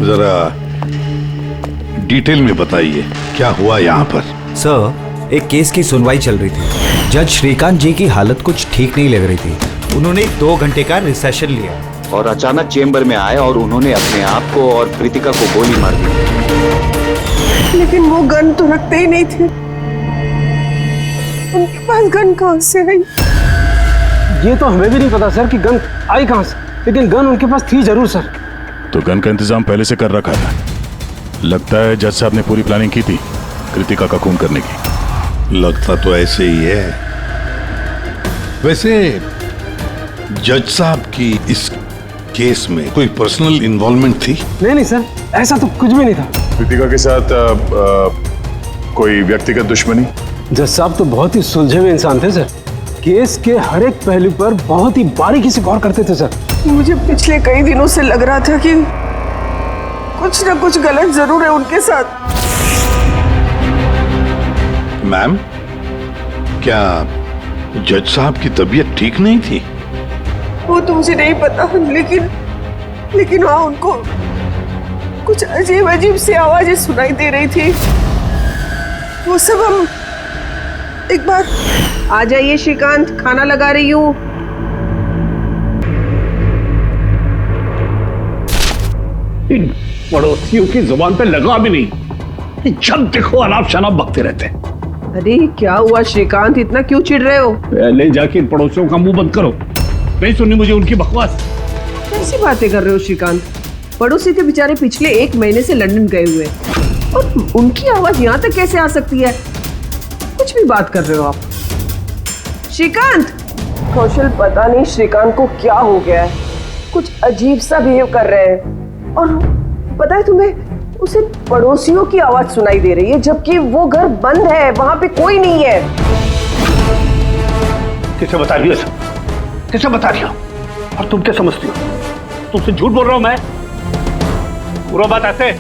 जरा डिटेल में बताइए क्या हुआ यहाँ पर। सर, एक केस की सुनवाई चल रही थी। जज श्रीकांत जी की हालत कुछ ठीक नहीं लग रही थी। उन्होंने 2 घंटे का रिसेशन लिया और अचानक चेंबर में आए और उन्होंने अपने आप को और प्रीतिका को गोली मार दी। लेकिन वो गन तो रखते ही नहीं थे। उनके पास गन कहाँ से आई? ये तो हमें भी नहीं पता सर कि गन आई कहाँ से, लेकिन गन उनके पास थी जरूर सर। तो गन का इंतजाम पहले से कर रखा था। लगता है जज साहब ने पूरी प्लानिंग की थी कृतिका का खून करने की। लगता तो ऐसे ही है। वैसे जज साहब की इस केस में कोई पर्सनल इन्वॉल्वमेंट थी? नहीं सर, ऐसा तो कुछ भी नहीं था। कृतिका के साथ कोई व्यक्तिगत दुश्मनी? जज साहब तो बहुत ही सुलझे हुए इंसान थे सर। केस के हर एक पहलू पर बहुत ही बारीकी से गौर करते थे सर। मुझे पिछले कई दिनों से लग रहा था कि कुछ ना कुछ गलत जरूर है उनके साथ। मैम, क्या जज साहब की तबीयत ठीक नहीं थी? वो तो मुझे नहीं पता, लेकिन हाँ, उनको कुछ अजीब अजीब सी आवाजें सुनाई दे रही थी। वो सब हम एक बार। आ जाइए श्रीकांत, खाना लगा रही हूँ। इन पड़ोसियों की जुबान पे लगा भी नहीं, जब देखो अनाप शनाप बकते रहते हैं। अरे क्या हुआ श्रीकांत, इतना क्यों चिढ़ रहे हो? पहले जाके इन पड़ोसियों का मुंह बंद करो, नहीं सुननी मुझे उनकी बकवास। कैसी बातें कर रहे हो श्रीकांत? पड़ोसी के बेचारे पिछले 1 महीने से लंदन गए हुए और उनकी आवाज यहाँ तक कैसे आ सकती है? कुछ भी बात कर रहे हो आप श्रीकांत। कौशल, पता नहीं श्रीकांत को क्या हो गया है, कुछ अजीब सा बिहेव कर रहे हैं। और पता है तुम्हें, उसे पड़ोसियों की आवाज सुनाई दे रही है, जबकि वो घर बंद है, वहां पे कोई नहीं है। किसे बता रही हो सब? किसे बता रही हो? और तुम क्या समझती हो? तुमसे झूठ बोल रहा हूं मैं? पूरा बात ऐसे,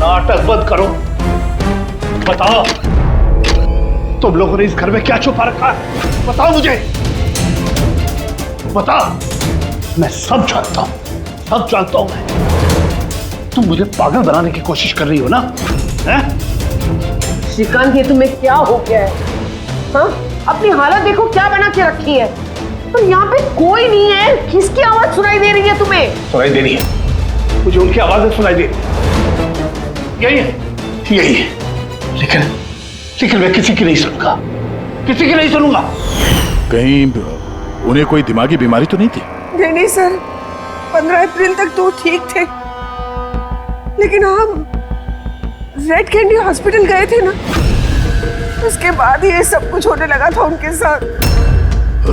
नाटक बंद करो। बताओ, तुम लोगों ने इस घर में क्या छुपा रखा है? बताओ मुझे, बताओ। मैं सब जानता हूं, सब जानता हूं मैं। तुम मुझे पागल बनाने की कोशिश कर रही हो ना? हैं? श्रीकांत, ये तुम्हें क्या हो गया है? हाँ, अपनी हालत देखो क्या बना के रखी है। पर यहाँ पे कोई नहीं है, किसकी आवाज सुनाई दे रही है तुम्हें? सुनाई दे रही है मुझे, उनकी आवाजें सुनाई दे रही। यही है, यही है। लेकिन मैं किसी की नहीं सुनूंगा, किसी की नहीं सुनूंगा। कहीं उन्हें कोई दिमागी बीमारी तो नहीं थी? नहीं सर, 15 अप्रैल तक तो ठीक थे, लेकिन हम रेड कैंडी हॉस्पिटल गए थे ना, उसके बाद ये सब कुछ होने लगा था उनके साथ।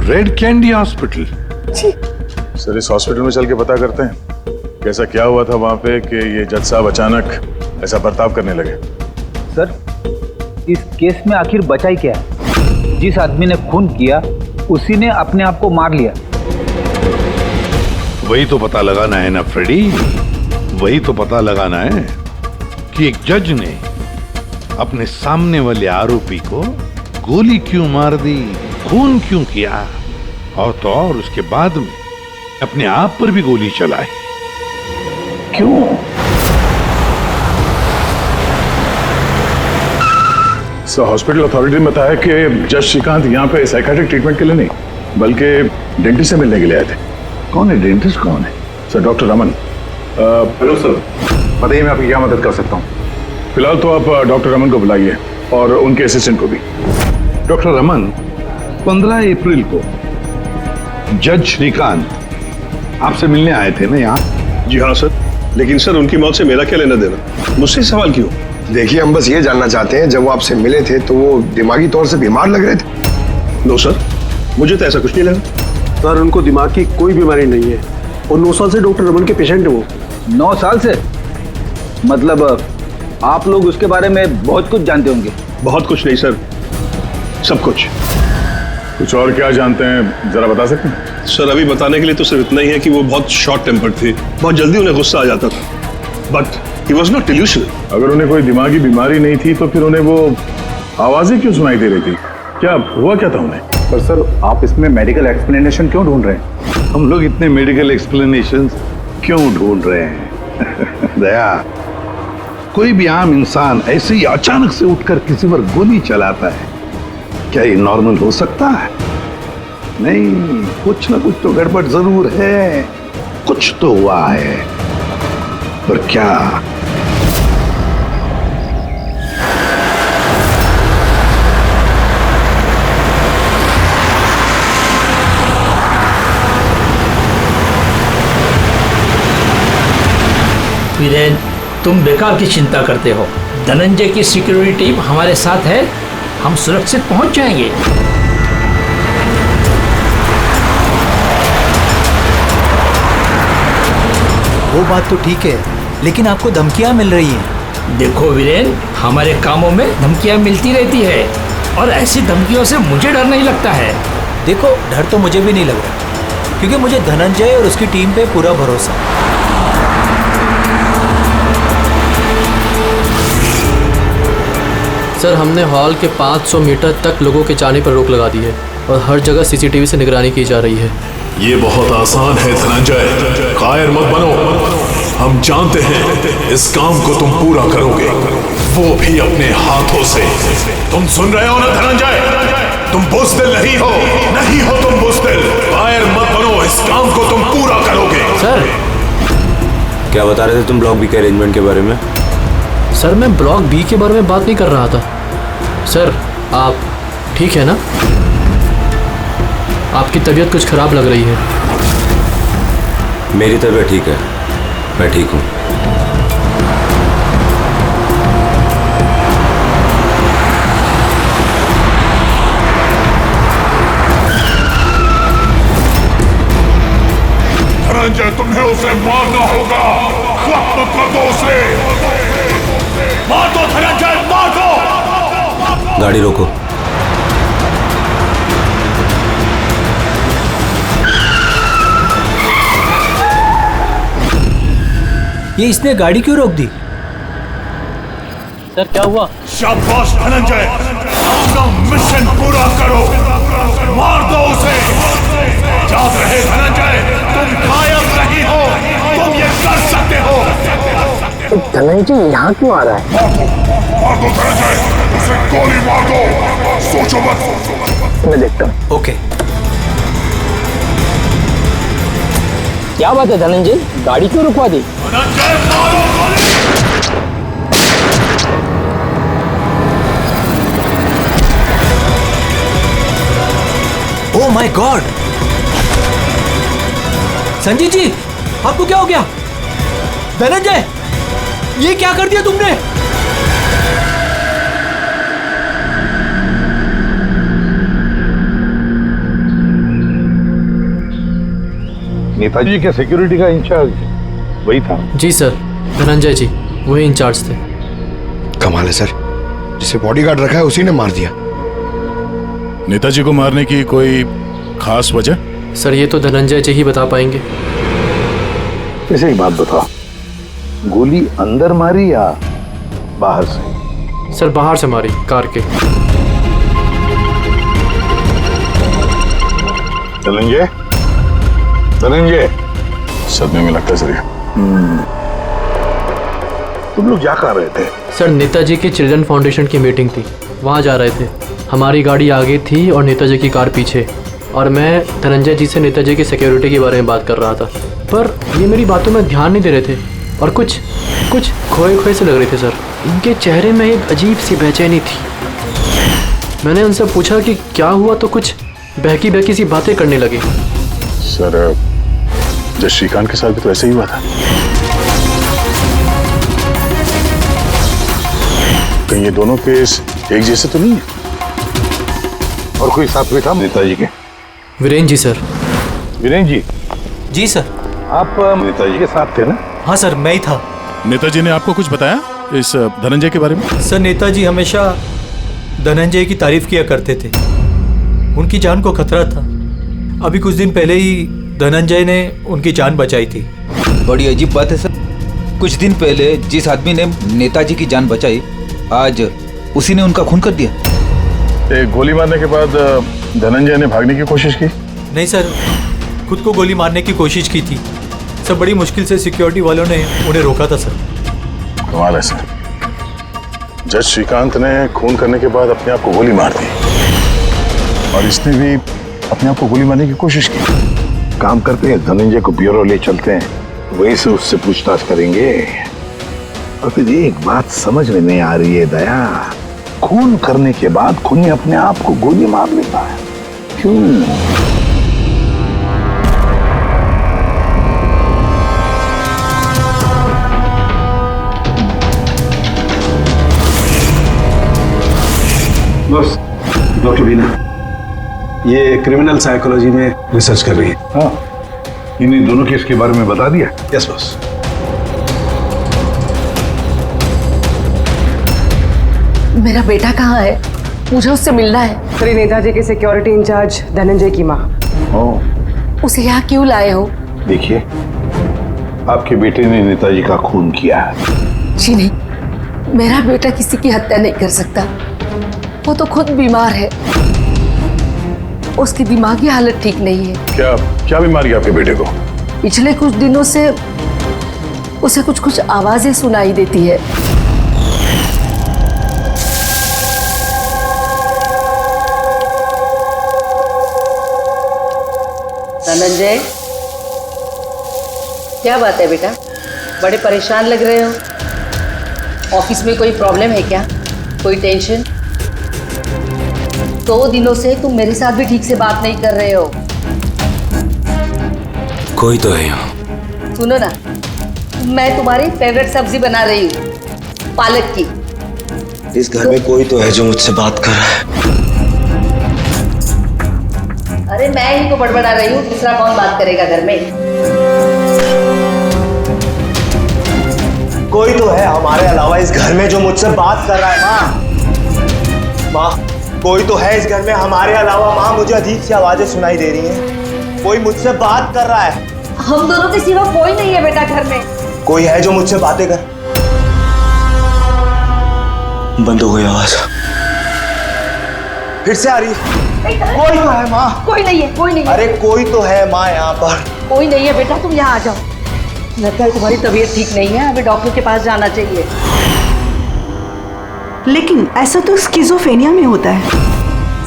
Red candy hospital? जी सर, इस हॉस्पिटल में चल के पता करते हैं कैसा क्या हुआ था वहां पे कि ये जज साहब अचानक ऐसा बर्ताव करने लगे। सर, इस केस में आखिर बचा ही क्या है? जिस आदमी ने खून किया उसी ने अपने आप को मार लिया। वही तो पता लगाना है ना फ्रेडी, वही तो पता लगाना है कि एक जज ने अपने सामने वाले आरोपी को गोली क्यों मार दी, खून क्यों किया, और तो और उसके बाद में अपने आप पर भी गोली चलाई। क्यों? सर, हॉस्पिटल अथॉरिटी ने बताया कि जज श्रीकांत यहाँ पे साइकियाट्रिक ट्रीटमेंट के लिए नहीं बल्कि डेंटिस्ट से मिलने के लिए आए थे। कौन है डेंटिस्ट? कौन है? Sir, doctor Raman. Hello sir, बताइए मैं आपकी क्या मदद कर सकता हूँ? फिलहाल तो आप डॉक्टर रमन को बुलाइए और उनके असिस्टेंट को भी। डॉक्टर रमन, 15 अप्रैल को जज श्रीकांत आपसे मिलने आए थे ना यहाँ? जी हाँ सर, लेकिन सर उनकी मौत से मेरा क्या लेना देना? मुझसे सवाल क्यों? देखिए, हम बस ये जानना चाहते हैं, जब वो आपसे मिले थे तो वो दिमागी तौर से बीमार लग रहे थे? नो सर, मुझे तो ऐसा कुछ नहीं लगा। सर, उनको दिमाग की कोई बीमारी नहीं है और 9 साल से डॉक्टर रमन के पेशेंट है वो। 9 साल से? मतलब आप लोग उसके बारे में बहुत कुछ जानते होंगे। बहुत कुछ नहीं सर, सब कुछ। कुछ और क्या जानते हैं जरा बता सकते हैं? सर, अभी बताने के लिए तो सिर्फ इतना ही है कि वो बहुत शॉर्ट टेम्पर्ड थे, बहुत जल्दी उन्हें गुस्सा आ जाता था, but he was not delusional. अगर उन्हें कोई दिमागी बीमारी नहीं थी तो फिर उन्हें वो आवाजें क्यों सुनाई दे रही थी? क्या हुआ क्या था उन्हें? पर सर, आप इसमें मेडिकल एक्सप्लेनेशन क्यों ढूंढ रहे हैं? हम लोग इतने मेडिकल एक्सप्लेनेशंस क्यों ढूंढ रहे हैं? दया, कोई भी आम इंसान ऐसे ही अचानक से उठकर किसी पर गोली चलाता है, क्या ये नॉर्मल हो सकता है? नहीं, कुछ ना कुछ तो गड़बड़ जरूर है, कुछ तो हुआ है, पर क्या? वीरेन, तुम बेकार की चिंता करते हो। धनंजय की सिक्योरिटी टीम हमारे साथ है, हम सुरक्षित पहुंच जाएंगे। वो बात तो ठीक है, लेकिन आपको धमकियां मिल रही हैं। देखो वीरेन, हमारे कामों में धमकियां मिलती रहती है और ऐसी धमकियों से मुझे डर नहीं लगता है। देखो, डर तो मुझे भी नहीं लग रहा, क्योंकि मुझे धनंजय और उसकी टीम पे पूरा भरोसा है। सर, हमने हॉल के 500 मीटर तक लोगों के जाने पर रोक लगा दी है और हर जगह सीसीटीवी से निगरानी की जा रही है। ये बहुत आसान है धनंजय, कायर मत बनो। हम जानते हैं इस काम को तुम पूरा करोगे, वो भी अपने हाथों से। तुम सुन रहे हो ना धनंजय, तुम बुज़दिल नहीं हो तुम बुज़दिल। कायर मत बनो, इस काम को तुम पूरा करोगे। सर, क्या बता रहे थे तुम ब्लॉक बी के अरेंजमेंट के बारे में? सर, मैं ब्लॉक बी के बारे में बात नहीं कर रहा था। सर, आप ठीक है ना? आपकी तबीयत कुछ खराब लग रही है। मेरी तबीयत ठीक है, मैं ठीक हूँ। धनंजय, तुम्हें उसे मारना होगा। वक्त मत कर दो उसे। मार दो धनंजय, मार दो। गाड़ी रोको। ये इसने गाड़ी क्यों रोक दी? सर, क्या हुआ? शाबाश धनंजय, अपना मिशन पूरा करो। मार दो उसे। याद रहे धनंजय, तुम कायम नहीं हो, तुम ये कर सकते हो। धनंजय यहाँ क्यों आ रहा है? मार दो धनंजय, उसे गोली मार दो। सोचो मत। मैं देखता हूँ। ओके। क्या बात है धनंजय, गाड़ी क्यों रुकवा दी? धनंजय, मारो गोली। Oh my god! Sanjay ji, आपको क्या हो गया? धनंजय, ये क्या कर दिया तुमने? नेताजी के सिक्योरिटी का इंचार्ज वही था? जी सर, धनंजय जी वही इंचार्ज थे। कमाल है सर, जिसे बॉडीगार्ड रखा है उसी ने मार दिया। नेताजी को मारने की कोई खास वजह? सर, ये तो धनंजय जी ही बता पाएंगे। इसे एक बात बताओ, गोली अंदर मारी या बाहर से? सर, बाहर से मारी, कार के। धनंजय, धनंजय, सदमे में लगता है सर। तुम लोग जा कहाँ रहे थे? सर, नेताजी की चिल्ड्रन फाउंडेशन की मीटिंग थी, वहाँ जा रहे थे। हमारी गाड़ी आगे थी और नेताजी की कार पीछे, और मैं धनंजय जी से नेताजी की सिक्योरिटी के बारे में बात कर रहा था, पर ये मेरी बातों में ध्यान नहीं दे रहे थे और कुछ खोए से लग रहे थे सर। इनके चेहरे में एक अजीब सी बेचैनी थी। मैंने उनसे पूछा कि क्या हुआ, तो कुछ बहकी सी बातें करने लगे। सर, जब श्रीकांत के साथ भी तो ऐसे ही हुआ था। कहीं ये दोनों केस एक जैसे तो नहीं है? और कोई साथ में था नेताजी के? वीरेन जी सर। वीरेन जी? जी सर। आप नेताजी के साथ थे ना? हाँ सर, मैं ही था। नेताजी ने आपको कुछ बताया इस धनंजय के बारे में? सर, नेताजी हमेशा धनंजय की तारीफ किया करते थे। उनकी जान को खतरा था। अभी कुछ दिन पहले ही धनंजय ने उनकी जान बचाई थी। बड़ी अजीब बात है सर, कुछ दिन पहले जिस आदमी ने नेताजी की जान बचाई, आज उसी ने उनका खून कर दिया। एक गोली मारने के बाद धनंजय ने भागने की कोशिश की? नहीं सर, खुद को गोली मारने की कोशिश की थी। सब बड़ी मुश्किल से सिक्योरिटी वालों ने उन्हें रोका था सर। कमाल है सर, जज श्रीकांत ने खून करने के बाद अपने आप को गोली मार दी और इसने भी अपने आप को गोली मारने की कोशिश की। काम करते हैं, धनंजय को ब्यूरो ले चलते हैं, वहीं से उससे पूछताछ करेंगे। और फिर एक बात समझ में नहीं आ रही है दया, खून करने के बाद खूनी अपने आप को गोली मार लेता है, क्यों? बस डॉक्टर बीना ये क्रिमिनल साइकोलॉजी में रिसर्च कर रही है। हाँ, इन्हीं दोनों केस के बारे में बता दिया? Yes boss. मेरा बेटा कहाँ है? मुझे उससे मिलना है। श्री नेताजी के सिक्योरिटी इंचार्ज धनंजय की माँ। उसे यहाँ क्यों लाए हो? देखिए, आपके बेटे ने नेताजी का खून किया है। जी नहीं, मेरा बेटा किसी की हत्या नहीं कर सकता। वो तो खुद बीमार है, उसकी दिमागी हालत ठीक नहीं है। क्या क्या बीमारी है आपके बेटे को? पिछले कुछ दिनों से उसे कुछ कुछ आवाजें सुनाई देती है। धनंजय, क्या बात है बेटा? बड़े परेशान लग रहे हो। ऑफिस में कोई प्रॉब्लम है क्या? कोई टेंशन? 2 दिनों से तुम मेरे साथ भी ठीक से बात नहीं कर रहे हो। कोई तो है यहाँ। सुनो ना, मैं तुम्हारी फेवरेट सब्जी बना रही हूँ, पालक की। इस घर में कोई तो है जो मुझसे बात कर रहा है। अरे मैं ही तो बड़बड़ा रही हूँ, दूसरा कौन बात करेगा घर में? कोई तो है हमारे अलावा इस घर में जो मुझसे बात कर रहा है। माँ, कोई तो है इस घर में हमारे अलावा। माँ, मुझे अजीब सी आवाजें सुनाई दे रही हैं। कोई मुझसे बात कर रहा है। हम दोनों के सिवा कोई नहीं है बेटा घर में। कोई है जो मुझसे बातें कर। बंद हो गई आवाज, फिर से आ रही है। कोई तो है माँ। कोई नहीं है, कोई नहीं है। अरे कोई तो है माँ यहाँ पर। कोई नहीं है बेटा, तुम यहाँ आ जाओ। लगता है तुम्हारी तबीयत ठीक नहीं है, अभी डॉक्टर के पास जाना चाहिए। लेकिन ऐसा तो स्किज़ोफ्रेनिया में होता है।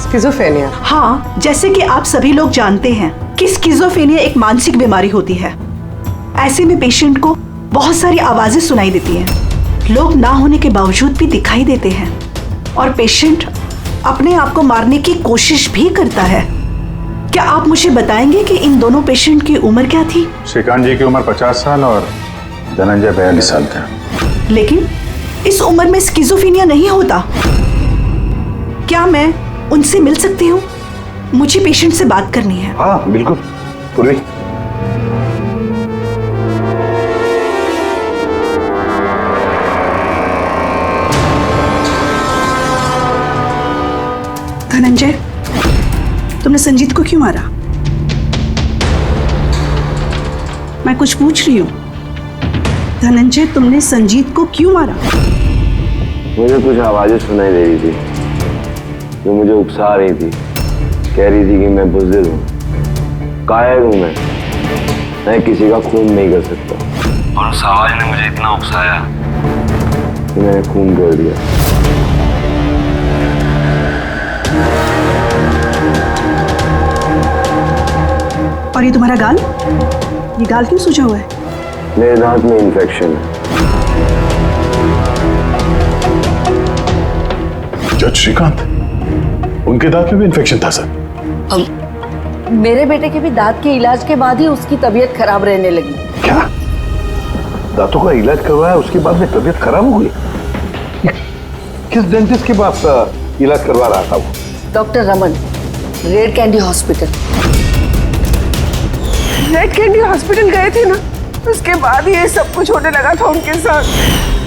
स्किज़ोफ्रेनिया? हाँ, जैसे कि आप सभी लोग जानते हैं कि स्किज़ोफ्रेनिया एक मानसिक बीमारी होती है। ऐसे में पेशेंट को बहुत सारी आवाजें सुनाई देती हैं, लोग ना होने के बावजूद भी दिखाई देते हैं, और पेशेंट अपने आप को मारने की कोशिश भी करता है। क्या आप मुझे बताएंगे कि इन दोनों पेशेंट की उम्र क्या थी? श्रीकांत जी की उम्र 50 साल और धनंजय 42 साल का। लेकिन इस उम्र में स्किज़ोफ्रेनिया नहीं होता। क्या मैं उनसे मिल सकती हूँ? मुझे पेशेंट से बात करनी है। हाँ बिल्कुल, पूर्वी। धनंजय, तुमने संजीत को क्यों मारा? मैं कुछ पूछ रही हूँ। धनंजय, तुमने संजीत को क्यों मारा? मुझे कुछ आवाजें सुनाई दे रही थी जो मुझे उकसा रही थी। कह रही थी कि मैं बुज़दिल हूँ, कायर हूँ, मैं किसी का खून नहीं कर सकता। और उस आवाज ने मुझे इतना उकसाया कि मैंने खून कर दिया। और ये तुम्हारा गाल? ये गाल क्यों सूजा हुआ है? मेरे दांत में इन्फेक्शन है। जज श्रीकांत, उनके दांत में भी इन्फेक्शन था सर? मेरे बेटे के भी दांत के इलाज के बाद ही उसकी तबीयत खराब रहने लगी। क्या? दांतों का इलाज करवाया, उसके बाद में तबीयत खराब हो गई? किस डेंटिस्ट के पास इलाज करवा रहा था वो? Doctor Raman, red candy hospital. Red candy hospital गए थे ना, उसके बाद ये सब कुछ होने लगा था उनके साथ।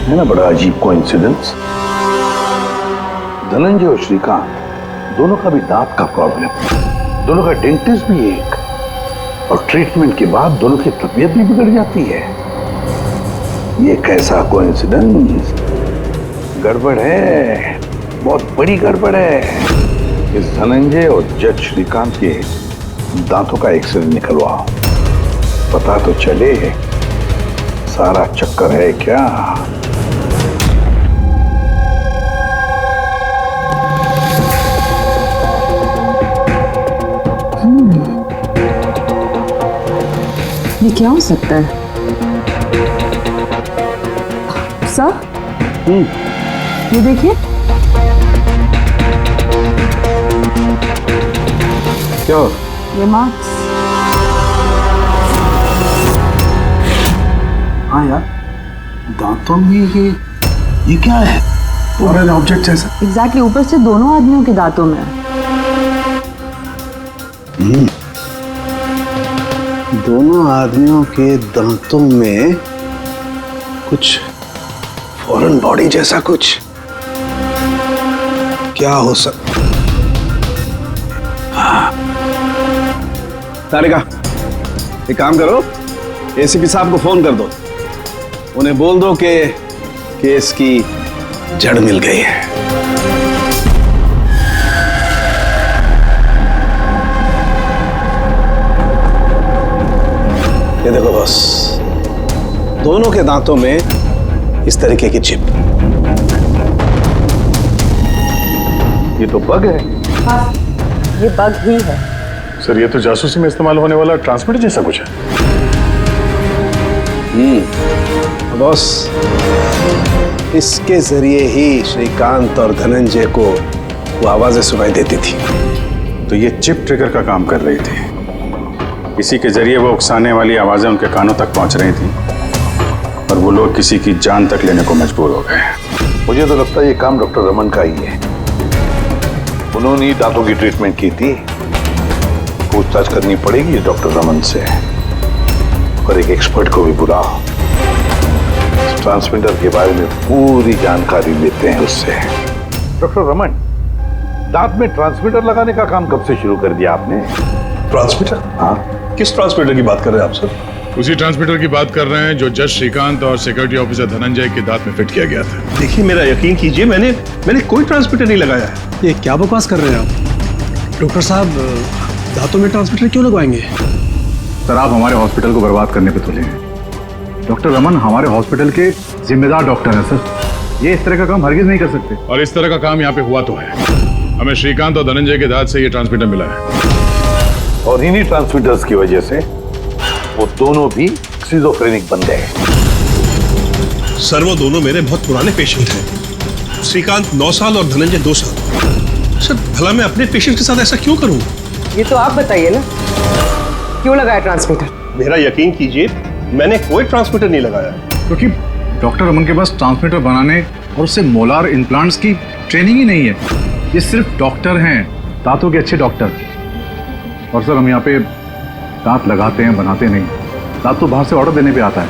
है ना बड़ा अजीब कोइंसिडेंस। धनंजय और श्रीकांत दोनों का भी दांत का प्रॉब्लम, दोनों का डेंटिस्ट भी एक, और ट्रीटमेंट के बाद दोनों की तबीयत भी बिगड़ जाती है। ये कैसा कोइंसिडेंस? गड़बड़ है, बहुत बड़ी गड़बड़ है। इस धनंजय और जज श्रीकांत के दांतों का एक्सरे निकलवाओ। पता तो चले सारा चक्कर है क्या। ये क्या हो सकता है? सर, ये देखिए। क्या? ये मार्क्स। हाँ यार, दांतों में ये क्या है? फॉरेन ऑब्जेक्ट जैसा। एग्जैक्टली, ऊपर से दोनों आदमियों के दांतों में है। दोनों आदमियों के दांतों में कुछ फॉरेन बॉडी जैसा कुछ क्या हो सकता? तारिका, एक काम करो, एसीपी साहब को फोन कर दो, उन्हें बोल दो कि केस की जड़ मिल गई है। ये देखो बॉस, दोनों के दांतों में इस तरीके की चिप। ये तो बग है। हाँ, ये बग ही है। सर, ये तो जासूसी में इस्तेमाल होने वाला ट्रांसमीटर जैसा कुछ है। बॉस, इसके जरिए ही श्रीकांत और धनंजय को वो आवाजें सुनाई देती थी। तो ये चिप ट्रिगर का काम कर रही थी। इसी के जरिए वो उकसाने वाली आवाजें उनके कानों तक पहुंच रही थी और वो लोग किसी की जान तक लेने को मजबूर हो गए। मुझे तो लगता है ये काम डॉक्टर रमन का ही है। उन्होंने ही दांतों की ट्रीटमेंट की थी। पूछताछ करनी पड़ेगी डॉक्टर रमन से, और एक एक्सपर्ट को भी बुलाओ। ट्रांसमीटर के बारे में पूरी जानकारी लेते हैं उससे। डॉक्टर रमन, दांत में ट्रांसमीटर लगाने का काम कब से शुरू कर दिया आपने? ट्रांसमीटर? हाँ। किस ट्रांसमीटर की बात कर रहे हैं आप सर? उसी ट्रांसमीटर की बात कर रहे हैं जो जज श्रीकांत और सिक्योरिटी ऑफिसर धनंजय के दांत में फिट किया गया था। देखिए, मेरा यकीन कीजिए, मैंने कोई ट्रांसमीटर नहीं लगाया है। ये क्या बकवास कर रहे हैं आप? डॉक्टर साहब, दांतों में ट्रांसमीटर क्यों लगवाएंगे? सर, आप हमारे हॉस्पिटल को बर्बाद करने पे तुले हैं। डॉक्टर रमन हमारे हॉस्पिटल के जिम्मेदार डॉक्टर हैं सर। ये इस तरह का काम हरगिज नहीं कर सकते। और इस तरह का काम यहाँ पे हुआ तो है। हमें श्रीकांत और धनंजय के दांत से ये ट्रांसमीटर मिला है, और इन्हीं ट्रांसमीटर्स की वजह से वो दोनों भी स्किज़ोफ्रेनिक बन गए। सर, वो दोनों मेरे बहुत पुराने पेशेंट हैं। श्रीकांत 9 साल और धनंजय 2 साल। सर, भला मैं अपने पेशेंट के साथ ऐसा क्यों करूं? ये तो आप बताइए ना, क्यों लगाया ट्रांसमीटर? मेरा यकीन कीजिए, मैंने कोई ट्रांसमीटर नहीं लगाया। क्योंकि डॉक्टर रमन के पास ट्रांसमीटर बनाने और उससे मोलार इम्प्लांट्स की ट्रेनिंग ही नहीं है। ये सिर्फ डॉक्टर हैं, दांतों के अच्छे डॉक्टर। और सर, हम यहाँ पे दांत लगाते हैं, बनाते नहीं। दांत तो बाहर से ऑर्डर देने पे आता है।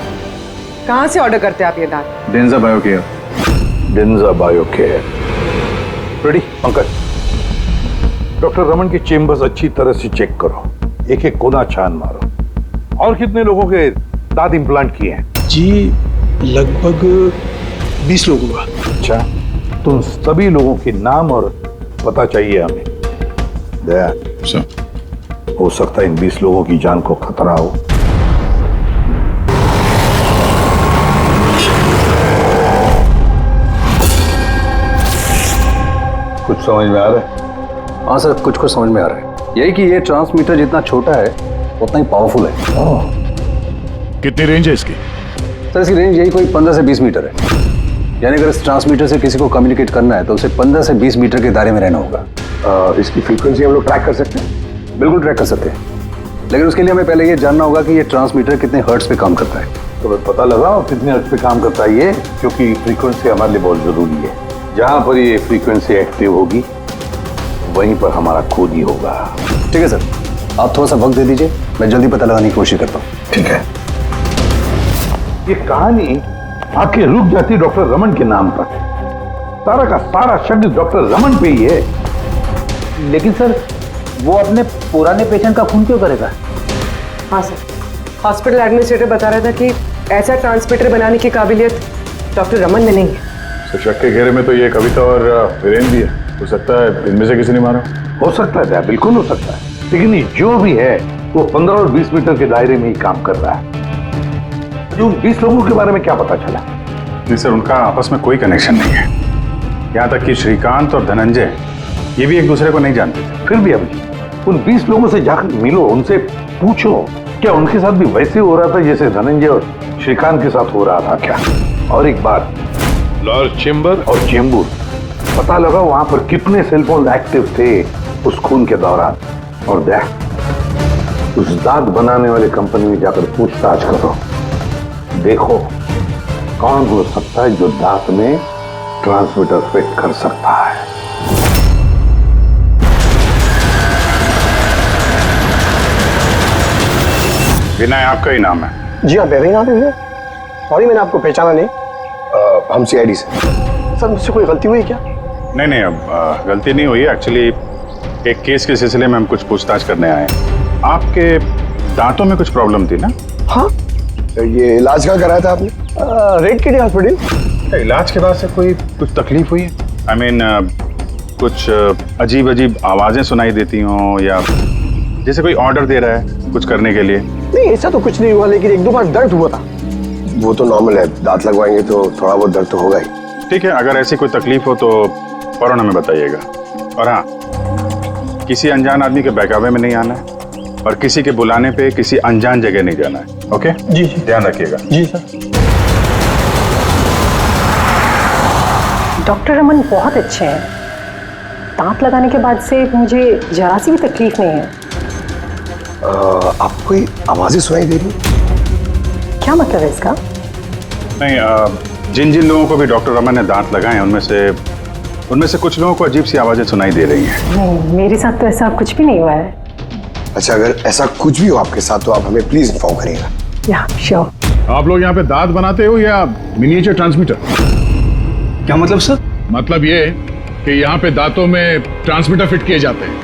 कहाँ से ऑर्डर करते हैं आप ये दांत? डेंजा बायोकेयर। डेंजा बायोकेयर। रेडी पंकज, डॉक्टर रमन के चेम्बर्स अच्छी तरह से चेक करो, एक एक कोना छान मारो। और कितने लोगों के दांत इम्प्लांट किए हैं? जी, लगभग 20 लोगों का। अच्छा, तो सभी लोगों के नाम और पता चाहिए हमें। दया सर, हो सकता है इन 20 लोगों की जान को खतरा हो। कुछ समझ में आ रहा है? हाँ सर, कुछ कुछ समझ में आ रहा है। यही कि ये ट्रांसमीटर जितना छोटा है उतना ही पावरफुल है। कितनी रेंज है इसकी? सर, इसकी रेंज यही कोई 15 से 20 मीटर है। यानी अगर इस ट्रांसमीटर से किसी को कम्युनिकेट करना है तो उसे 15 से 20 मीटर के दायरे में रहना होगा। इसकी फ्रीक्वेंसी हम लोग ट्रैक कर सकते हैं? बिल्कुल ट्रैक कर सकते हैं, लेकिन उसके लिए हमें पहले ये जानना होगा कि ये ट्रांसमीटर कितने हर्ट्ज पे काम करता है। तो पता लगाओ कितने हर्ट्ज पे काम करता है ये, क्योंकि फ्रीक्वेंसी हमारे लिए बहुत जरूरी है। जहां पर ये फ्रीक्वेंसी एक्टिव होगी वहीं पर हमारा खोज ही होगा। ठीक है सर, आप थोड़ा सा वक्त दे दीजिए, मैं जल्दी पता लगाने की कोशिश करता हूँ। ठीक है। ये कहानी आके रुक जाती डॉक्टर रमन के नाम पर। सारा का सारा शक डॉक्टर रमन पे ही है। लेकिन सर, वो अपने पुराने पेशेंट का खून क्यों करेगा? हाँ सर, हॉस्पिटल एडमिनिस्ट्रेटर बता रहा था कि ऐसा ट्रांसमीटर बनाने की काबिलियत डॉक्टर रमन में नहीं है। तो शक के घेरे में तो ये कविता और वीरेन भी है। हो सकता है इनमें से किसी ने मारा। हो सकता है, बिल्कुल हो सकता है, लेकिन ये जो भी है वो 15 और 20 मीटर के दायरे में ही काम कर रहा है। जो 20 लोगों के बारे में क्या पता चला? नहीं सर, उनका आपस में कोई कनेक्शन नहीं है। यहाँ तक कि श्रीकांत और धनंजय ये भी एक दूसरे को नहीं जानते थे। फिर भी अभी उन 20 लोगों से जाकर मिलो, उनसे पूछो क्या उनके साथ भी वैसे हो रहा था जैसे धनंजय और श्रीकांत के साथ हो रहा था क्या? और एक बात, लॉर्ड चेंबर और चेंबूर पता लगा वहां पर कितने सेलफोन एक्टिव थे उस खून के दौरान। और देख, उस दांत बनाने वाले कंपनी में जाकर पूछताछ करो, देखो कौन हो सकता है जो दांत में ट्रांसमीटर फिट कर सकता है। विनय आपका ही नाम है? जी हाँ, मेरा ही नाम है। सॉरी, मैंने आपको पहचाना नहीं। हम सीआईडी से। सर, मुझसे कोई गलती हुई क्या? नहीं, अब गलती नहीं हुई। एक्चुअली एक केस के सिलसिले में हम कुछ पूछताछ करने आए हैं। आपके दांतों में कुछ प्रॉब्लम थी ना? हाँ, ये इलाज कहाँ कराया था आपने? रेड किडी हॉस्पिटल। इलाज के बाद से कुछ तकलीफ हुई है? आई मीन कुछ अजीब अजीब आवाजें सुनाई देती हों, या जैसे कोई ऑर्डर दे रहा है कुछ करने के लिए? नहीं, ऐसा तो कुछ नहीं हुआ, लेकिन एक दो बार दर्द हुआ था। वो तो नॉर्मल है, दांत लगवाएंगे तो थोड़ा बहुत दर्द तो होगा ही। ठीक है, अगर ऐसी कोई तकलीफ हो तो फौरन हमें बताइएगा। और हाँ, किसी अनजान आदमी के बहकावे में नहीं आना है और किसी के बुलाने पे किसी अनजान जगह नहीं जाना है। ओके जी, ध्यान रखिएगा। जी सर। डॉक्टर रमन बहुत अच्छे हैं। दांत लगाने के बाद से मुझे जरा सी भी तकलीफ नहीं है। आपको कोई आवाजें सुनाई दे रही? क्या मतलब है इसका? नहीं, जिन जिन लोगों को भी डॉक्टर रमन ने दांत लगाए उनमें से कुछ लोगों को अजीब सी आवाजें सुनाई दे रही हैं। नहीं, मेरे साथ तो ऐसा कुछ भी नहीं हुआ है। अच्छा, अगर ऐसा कुछ भी हो आपके साथ तो आप हमें प्लीज इन्फॉर्म करिएगा। या श्योर। आप लोग यहाँ पे दांत बनाते हो या मिनिएचर ट्रांसमीटर? क्या मतलब सर? मतलब ये कि यहाँ पे दांतों में ट्रांसमीटर फिट किए जाते हैं,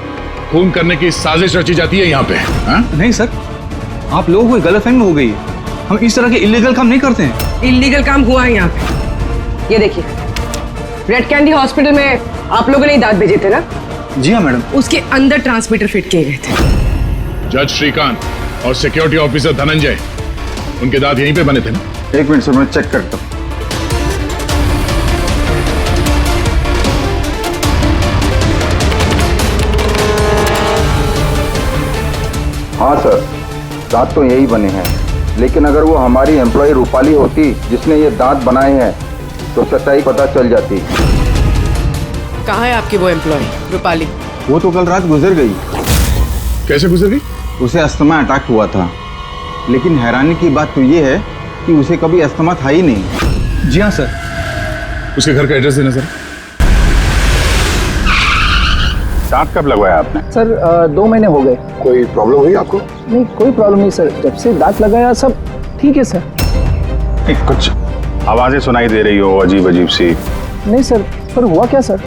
खून करने की साजिश रची जाती है यहाँ पे। हा? नहीं सर, आप लोगों को गलतफहमी हो गई है। हम इस तरह के इलीगल काम नहीं करते हैं। इलीगल काम हुआ है यहाँ पे। ये देखिए, रेड कैंडी हॉस्पिटल में आप लोगों ने दांत भेजे थे ना? जी हाँ मैडम। उसके अंदर ट्रांसमीटर फिट किए गए थे। जज श्रीकांत और सिक्योरिटी ऑफिसर धनंजय, उनके दांत यहीं पे बने थे ना? एक मिनट सर, मैं चेक करता हूँ। हाँ सर, दांत तो यही बने हैं, लेकिन अगर वो हमारी एम्प्लॉय रूपाली होती जिसने ये दांत बनाए हैं तो सच्चाई पता चल जाती। कहाँ है आपकी वो एम्प्लॉय रूपाली? वो तो कल रात गुजर गई। कैसे गुजर गई? उसे अस्थमा अटैक हुआ था, लेकिन हैरानी की बात तो ये है कि उसे कभी अस्थमा था ही नहीं। जी हाँ सर। उसके घर का एड्रेस देना सर। दांत कब लगवाया आपने? सर 2 महीने हो गए। कोई प्रॉब्लम हुई आपको? नहीं, कोई प्रॉब्लम नहीं सर, जब से दांत लगाया सब ठीक है सर। कुछ आवाजें सुनाई दे रही हो अजीब अजीब सी? नहीं सर, पर हुआ क्या सर?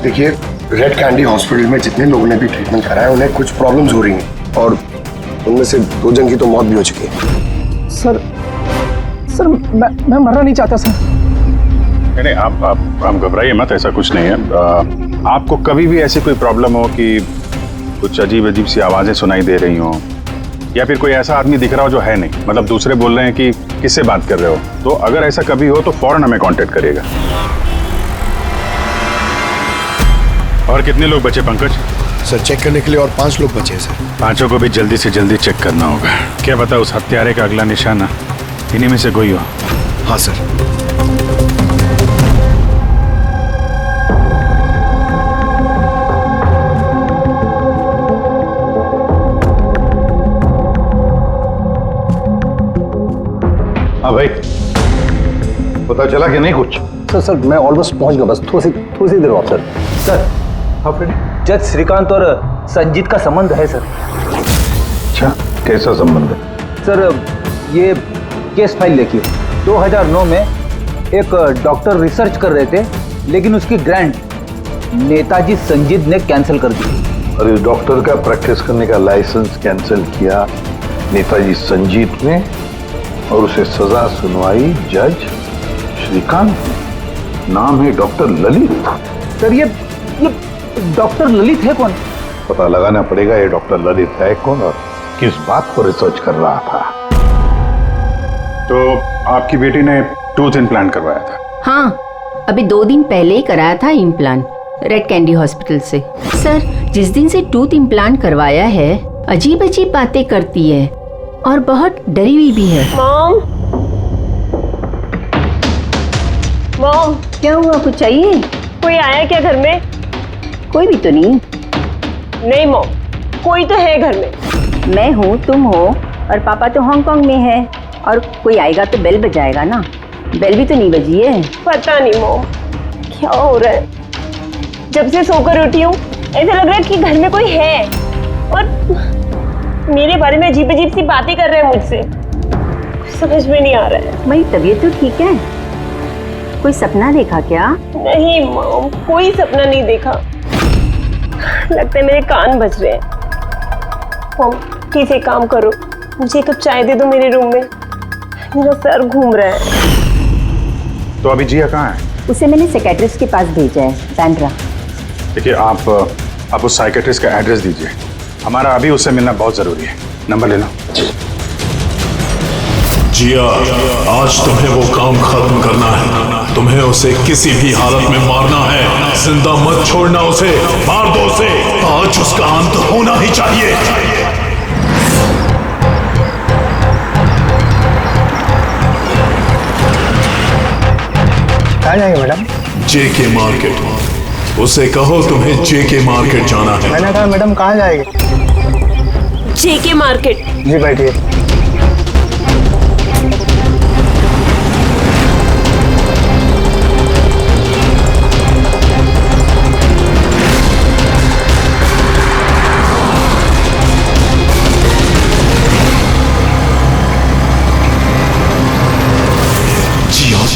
देखिए, रेड कैंडी हॉस्पिटल में जितने लोगों ने भी ट्रीटमेंट कराया उन्हें कुछ प्रॉब्लम्स हो रही हैं और उनमें से 2 जन की तो मौत भी हो चुकी है। सर मैं मरना नहीं चाहता सर। नहीं, आप घबराइए मत, ऐसा कुछ नहीं है। आपको कभी भी ऐसी कोई प्रॉब्लम हो कि कुछ अजीब अजीब सी आवाजें सुनाई दे रही हो, या फिर कोई ऐसा आदमी दिख रहा हो जो है नहीं, मतलब दूसरे बोल रहे हैं कि किससे बात कर रहे हो, तो अगर ऐसा कभी हो तो फौरन हमें कांटेक्ट करिएगा। और कितने लोग बचे पंकज? सर, चेक करने के लिए और 5 लोग बचे हैं सर। 5 को भी जल्दी से जल्दी चेक करना होगा। क्या पता उस हत्यारे का अगला निशाना इन्हीं में से कोई हो। हाँ सर। हाँ भाई, पता चला कि नहीं कुछ? सर मैं ऑलमोस्ट पहुंच गया, बस थोड़ी सी देर और सर। हाँ फ्रेंड, जज श्रीकांत और संजीत का संबंध है सर। अच्छा, कैसा संबंध है? सर ये केस फाइल देखिए। 2009 में एक डॉक्टर रिसर्च कर रहे थे, लेकिन उसकी ग्रांट नेताजी संजीत ने कैंसिल कर दी। और इस डॉक्टर का प्रैक्टिस करने का लाइसेंस कैंसिल किया नेताजी संजीत ने, और उसे सजा सुनवाई जज श्रीकांत। नाम है डॉक्टर ललित। सर ये डॉक्टर ललित है कौन? पता लगाना पड़ेगा ये डॉक्टर ललित है कौन और किस बात पर रिसर्च कर रहा था? तो आपकी बेटी ने टूथ इम्प्लांट करवाया था? हाँ, अभी 2 दिन पहले ही कराया था इम्प्लांट रेड कैंडी हॉस्पिटल से। सर, जिस दिन से टूथ इम्प्लांट करवाया है अजीब अजीब बातें करती है और बहुत डरी हुई भी है। मॉम, मॉम, क्या हुआ? कुछ चाहिए? कोई आया क्या घर में? कोई भी तो नहीं। नहीं मॉम, कोई तो है घर में। मैं हूँ, तुम हो और पापा तो हांगकांग में है, और कोई आएगा तो बेल बजाएगा ना। बेल भी तो नहीं बजी है। पता नहीं मॉम क्या हो रहा है, जब से सोकर उठी हूँ ऐसा लग रहा है कि घर में कोई है और मेरे बारे में अजीब अजीब सी बातें कर रहे हैं मुझसे। समझ में नहीं आ रहा है। मेरी तबीयत तो ठीक है। कोई सपना देखा क्या? नहीं मॉम, कोई सपना नहीं देखा। लगता है मेरे कान बज रहे हैं। मॉम प्लीज एक काम करो, मुझे एक कप चाय दे दो मेरे रूम में, मेरा सर घूम रहा है। तो अभी जिया कहाँ है? उसे मैंने साइकियाट्रिस्ट के पास भेजा है, बैंड्रा। देखिए, आप उस साइकियाट्रिस्ट का एड्रेस दीजिए, हमारा अभी उससे मिलना बहुत जरूरी है। नंबर ले लो। जिया, आज तुम्हें वो काम खत्म करना है। तुम्हें उसे किसी भी हालत में मारना है। जिंदा मत छोड़ना उसे, मार दो उसे। आज उसका अंत होना ही चाहिए। कहाँ जाएंगे मैडम? जेके मार्केट। उसे कहो तुम्हें जेके मार्केट जाना है। मैंने कहा मैडम कहाँ जाएंगे? जेके मार्केट। जी बैठिए।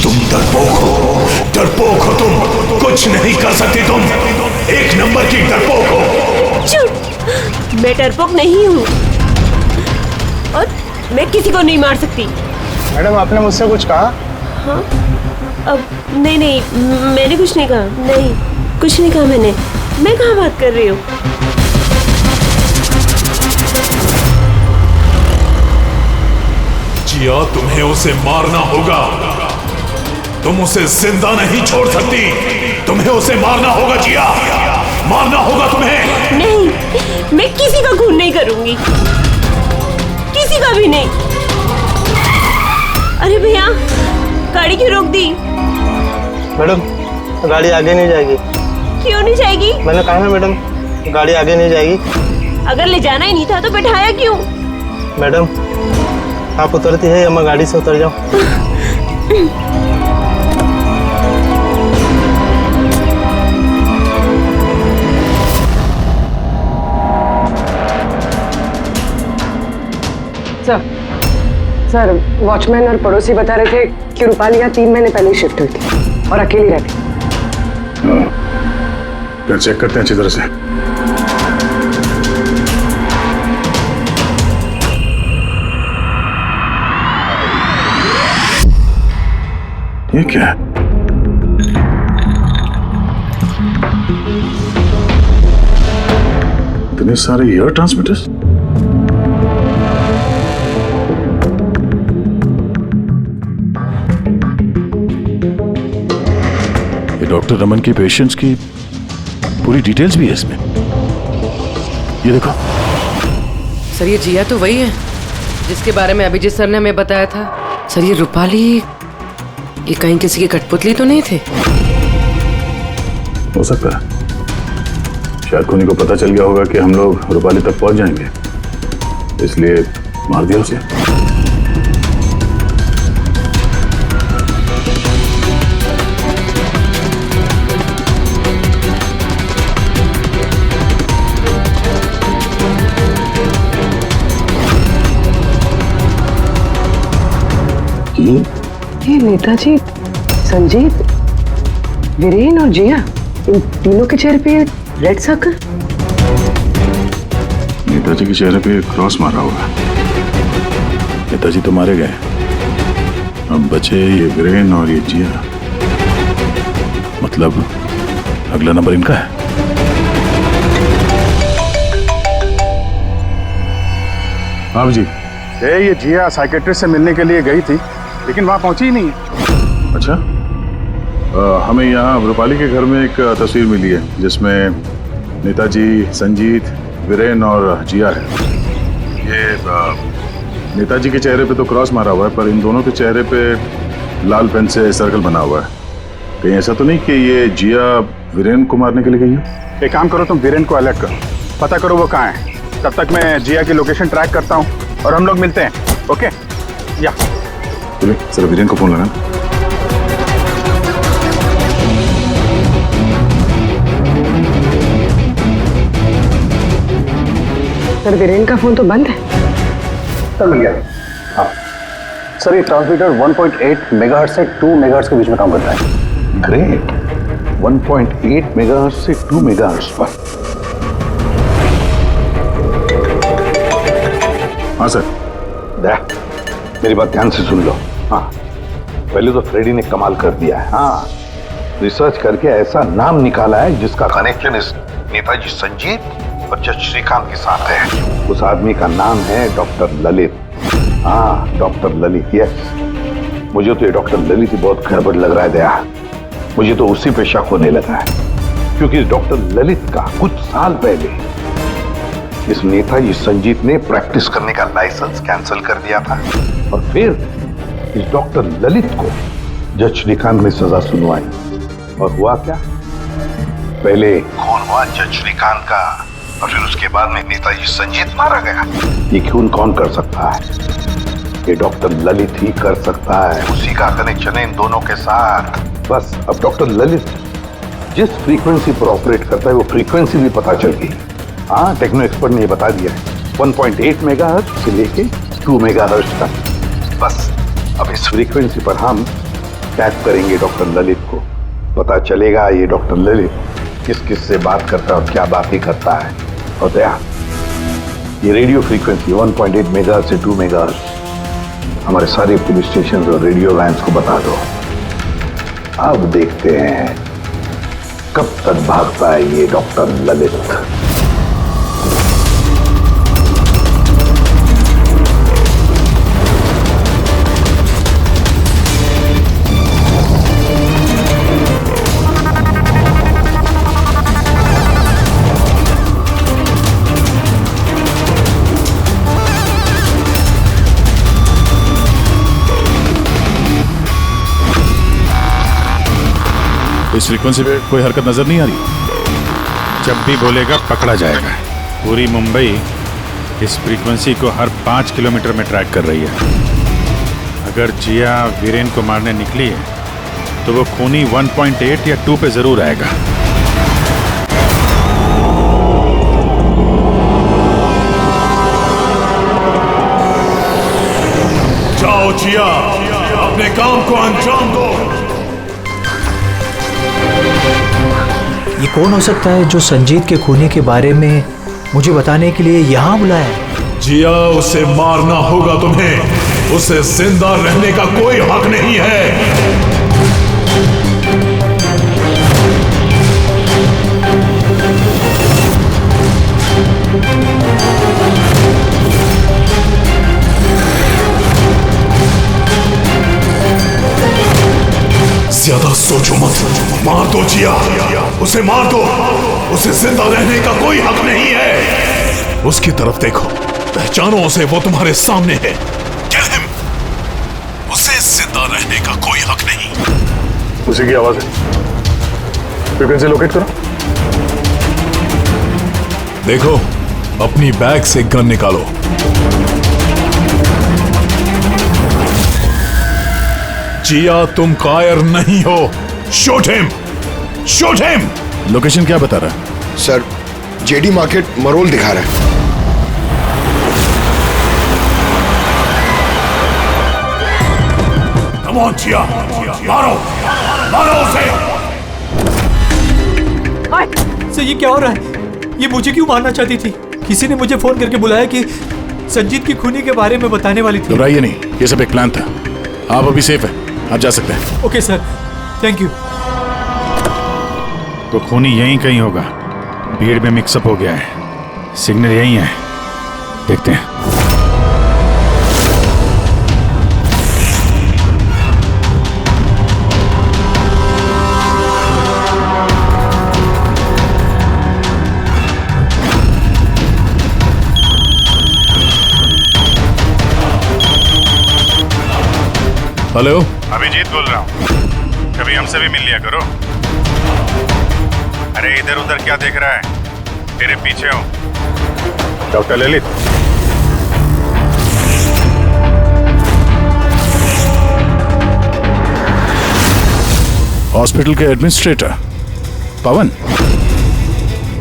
तुम डरपोक हो तुम, कुछ नहीं कर सकती तुम, 1 नंबर की डरपोक हो। झूठ, मैं डरपोक नहीं हूँ और मैं किसी को नहीं मार सकती। मैडम आपने मुझसे कुछ कहा? हाँ, अब नहीं, मैंने कुछ नहीं कहा। नहीं, कुछ नहीं कहा मैंने। मैं कहाँ बात कर रही हूँ? जिया, तुम्हें उसे मारना होगा। तुम उसे जिंदा नहीं छोड़ सकती, तुम्हें उसे मारना होगा जिया, मारना होगा तुम्हें। नहीं, मैं किसी का खून नहीं करूंगी, किसी का भी नहीं। अरे भैया, गाड़ी क्यों रोक दी? मैडम गाड़ी आगे नहीं जाएगी। क्यों नहीं जाएगी? मैंने कहा ना मैडम, गाड़ी आगे नहीं जाएगी। अगर ले जाना ही नहीं था तो बैठाया क्यों? मैडम आप उतरती है या मैं गाड़ी से उतर जाऊं? सर, वॉचमैन और पड़ोसी बता रहे थे कि रूपाली यहाँ 3 महीने पहले शिफ्ट हुई थी और अकेली रहती। फिर चेक करते हैं अच्छी तरह से। ये क्या है? इतने सारे एयर ट्रांसमिटर्स। डॉक्टर रमन के पेशेंट्स की पूरी डिटेल्स भी है इसमें। ये देखो। सर, ये जिया तो वही है जिसके बारे में अभिजीत सर ने हमें बताया था। सर, ये रूपाली, ये कहीं किसी की कठपुतली तो नहीं थे? हो सकता है, शायद खुनी को पता चल गया होगा कि हम लोग रूपाली तक पहुंच जाएंगे, इसलिए मार दिया उसे। ये नेताजी, संजीत, वीरेन और जिया, इन तीनों के चेहरे पे रेड सर्कल। नेताजी के चेहरे पे क्रॉस मारा होगा। नेताजी तो मारे गए, अब बचे ये वीरेन और ये जिया। मतलब अगला नंबर इनका है। हाँ जी। ये जिया साइकेट्रिस्ट से मिलने के लिए गई थी, लेकिन वहां पहुंची ही नहीं है। अच्छा, हमें यहाँ रूपाली के घर में एक तस्वीर मिली है जिसमें नेताजी, संजीत, वीरेन और जिया है। ये नेताजी के चेहरे पे तो क्रॉस मारा हुआ है, पर इन दोनों के चेहरे पे लाल पेन से सर्कल बना हुआ है। कहीं ऐसा तो नहीं कि ये जिया वीरेन को मारने के लिए गई है? एक काम करो, तुम वीरेन को अलर्ट करो, पता करो वो कहाँ है। तब तक मैं जिया की लोकेशन ट्रैक करता हूँ और हम लोग मिलते हैं। ओके? या चलिए, सर वीरेन को फोन लगाना। सर वीरेन का फोन तो बंद है। सर मिल गया। हाँ सर, ये ट्रांसमीटर 1.8 मेगाहर्ट्ज से 2 मेगाहर्ट्ज के बीच में काम करता है। ग्रेट। 1.8 मेगाहर्ट्ज से 2 मेगाहर्ट्ज पर। हाँ सर। मेरी बात ध्यान से सुन लो। हाँ, पहले तो फ्रेडी ने कमाल कर दिया है। हाँ, रिसर्च करके ऐसा नाम निकाला है जिसका कनेक्शन इस नेताजी संजीत और जज श्रीकांत के साथ है। उस आदमी का नाम है डॉक्टर ललित। हाँ, डॉक्टर ललित। यस, मुझे तो ये डॉक्टर ललित ही बहुत गड़बड़ लग रहा है दया। मुझे तो उसी पे शक होने लगा है, क्योंकि डॉक्टर ललित का कुछ साल पहले इस नेताजी संजीत ने प्रैक्टिस करने का लाइसेंस कैंसिल कर दिया था, और फिर इस डॉक्टर ललित को जज श्रीकांत ने सजा सुनवाई। और हुआ क्या? पहले खून हुआ जज श्रीकांत का, और फिर उसके बाद में नेताजी संजीत मारा गया। ये खून कौन कर सकता है? ये डॉक्टर ललित ही कर सकता है। उसी का कनेक्शन है इन दोनों के साथ। बस अब डॉक्टर ललित जिस फ्रीक्वेंसी पर ऑपरेट करता है वो फ्रीक्वेंसी भी पता चल गई। हाँ, टेक्नो एक्सपर्ट ने ये बता दिया है, 1.8 मेगाहर्ट्ज से लेके 2 मेगाहर्ट्ज तक। बस अब इस फ्रीक्वेंसी पर हम टैप करेंगे डॉक्टर ललित को। पता चलेगा ये डॉक्टर ललित किस किस से बात करता है और क्या बातें करता है। और दया, ये रेडियो फ्रीक्वेंसी 1.8 मेगाहर्ट्ज से 2 मेगाहर्ट्ज हमारे सारे पुलिस स्टेशन और रेडियो लाइन्स को बता दो। अब देखते हैं कब तक भागता है ये डॉक्टर ललित। इस फ्रीक्वेंसी पे कोई हरकत नजर नहीं आ रही। जब भी बोलेगा पकड़ा जाएगा। पूरी मुंबई इस फ्रीक्वेंसी को हर 5 किलोमीटर में ट्रैक कर रही है। अगर जिया वीरेन को मारने निकली है तो वो खूनी 1.8 या 2 पे जरूर आएगा। जाओ जिया, अपने काम को अंजाम दो। ये कौन हो सकता है जो संजीत के खूनी के बारे में मुझे बताने के लिए यहाँ बुलाया है? जिया, उसे मारना होगा तुम्हें। उसे जिंदा रहने का कोई हक नहीं है। ज्यादा सोचो मत, मार दो जिया, उसे मार दो। उसे जिंदा रहने का कोई हक नहीं है। उसकी तरफ देखो, पहचानो उसे, वो तुम्हारे सामने है। Kill him। उसे जिंदा रहने का कोई हक नहीं। उसी की आवाज है, फ्रीक्वेंसी लोकेट करो। देखो, अपनी बैग से गन निकालो। जिया, तुम कायर नहीं हो। Shoot him, shoot him. Location क्या बता रहा है? सर, जेडी मार्केट मरोल दिखा रहा है। कम ऑन जिया, मारो, मारो उसे। सर, ये क्या हो रहा है? ये मुझे क्यों मारना चाहती थी? किसी ने मुझे फोन करके बुलाया कि संजीत की खूनी के बारे में बताने वाली थी। घबराइए नहीं, ये सब एक प्लान था। आप अभी सेफ है, आप जा सकते हैं। Okay sir, thank you. तो खूनी यहीं कहीं होगा। भीड़ में मिक्सअप हो गया है। सिग्नल यहीं है, देखते हैं। हेलो, अभिजीत बोल रहा हूँ। कभी हमसे भी मिल लिया करो। अरे इधर उधर क्या देख रहा है? तेरे पीछे हूँ। डॉक्टर ललित। हॉस्पिटल के एडमिनिस्ट्रेटर पवन।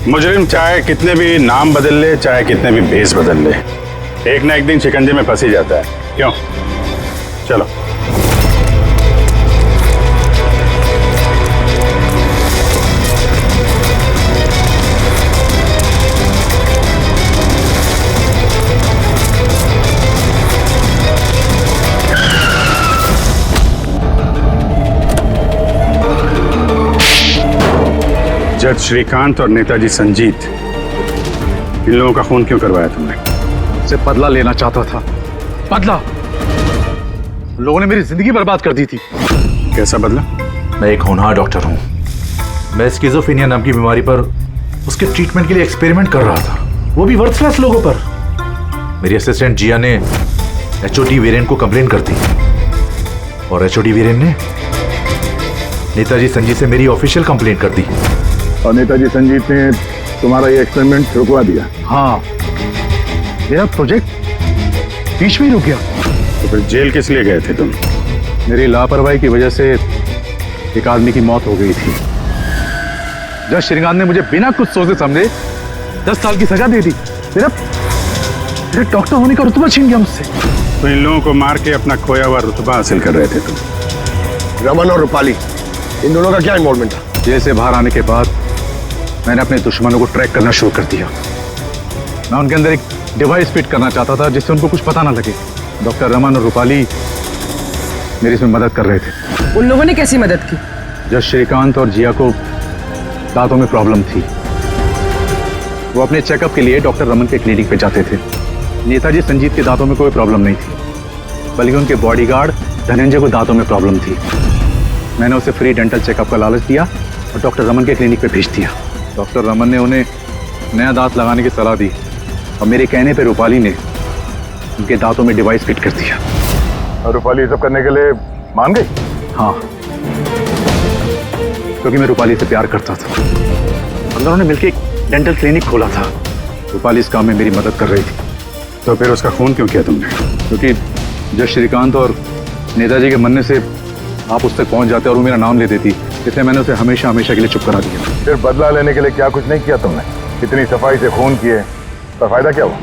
मुजरिम चाहे कितने भी नाम बदल ले, चाहे कितने भी भेष बदल ले, एक ना एक दिन शिकंजे में फंस ही जाता है। क्यों? चलो। जज श्रीकांत और नेताजी संजीत, इन लोगों का खून क्यों करवाया तुमने? से बदला लेना चाहता था। बदला? लोगों ने मेरी जिंदगी बर्बाद कर दी थी। कैसा बदला? मैं एक होनहार डॉक्टर हूँ। मैं स्किज़ोफ्रेनिया नाम की बीमारी पर उसके ट्रीटमेंट के लिए एक्सपेरिमेंट कर रहा था, वो भी वर्थलेस लोगों पर। मेरी असिस्टेंट जिया ने एचओडी वीरेन को कंप्लेन कर दी और एचओडी वीरेन ने नेताजी संजीत से मेरी ऑफिशियल कंप्लेंट कर दी। और नेताजी संजीत ने तुम्हारा ये एक्सपेरिमेंट रुकवा दिया? हाँ, मेरा प्रोजेक्ट बीच में रुक गया। तो फिर जेल किस लिए गए थे तुम? मेरी लापरवाही की वजह से एक आदमी की मौत हो गई थी। जज श्रीकांत ने मुझे बिना कुछ सोचे समझे 10 साल की सजा दे दी। मेरा डॉक्टर होने का रुतबा छीन गया मुझसे। तो इन लोगों को मार के अपना खोया हुआ रुतबा हासिल कर रहे थे तुम? रमन और रूपाली, इन दोनों का क्या इन्वॉल्वमेंट था? जेल से बाहर आने के बाद मैंने अपने दुश्मनों को ट्रैक करना शुरू कर दिया। मैं उनके अंदर एक डिवाइस फिट करना चाहता था जिससे उनको कुछ पता ना लगे। डॉक्टर रमन और रूपाली मेरी इसमें मदद कर रहे थे। उन लोगों ने कैसी मदद की? जज श्रीकांत और जिया को दांतों में प्रॉब्लम थी। वो अपने चेकअप के लिए डॉक्टर रमन के क्लिनिक पे जाते थे। नेताजी संजीत के दांतों में कोई प्रॉब्लम नहीं थी, बल्कि उनके बॉडीगार्ड धनंजय को दांतों में प्रॉब्लम थी। मैंने उसे फ्री डेंटल चेकअप का लालच दिया और डॉक्टर रमन के क्लिनिक पे भेज दिया। डॉक्टर रमन ने उन्हें नया दांत लगाने की सलाह दी और मेरे कहने पे रूपाली ने उनके दांतों में डिवाइस फिट कर दिया। और रूपाली ये सब करने के लिए मान गई? हाँ, क्योंकि मैं रूपाली से प्यार करता था। हम दोनों ने मिलकर एक डेंटल क्लिनिक खोला था। रूपाली इस काम में मेरी मदद कर रही थी। तो फिर उसका खून क्यों किया तुमने? क्योंकि जज श्रीकांत और नेताजी के मरने से आप उस तक पहुंच जाते और वो मेरा नाम ले देती, इसलिए मैंने उसे हमेशा हमेशा के लिए चुप करा दिया। फिर बदला लेने के लिए क्या कुछ नहीं किया तुमने? इतनी सफाई से खून किए, पर फायदा क्या हुआ?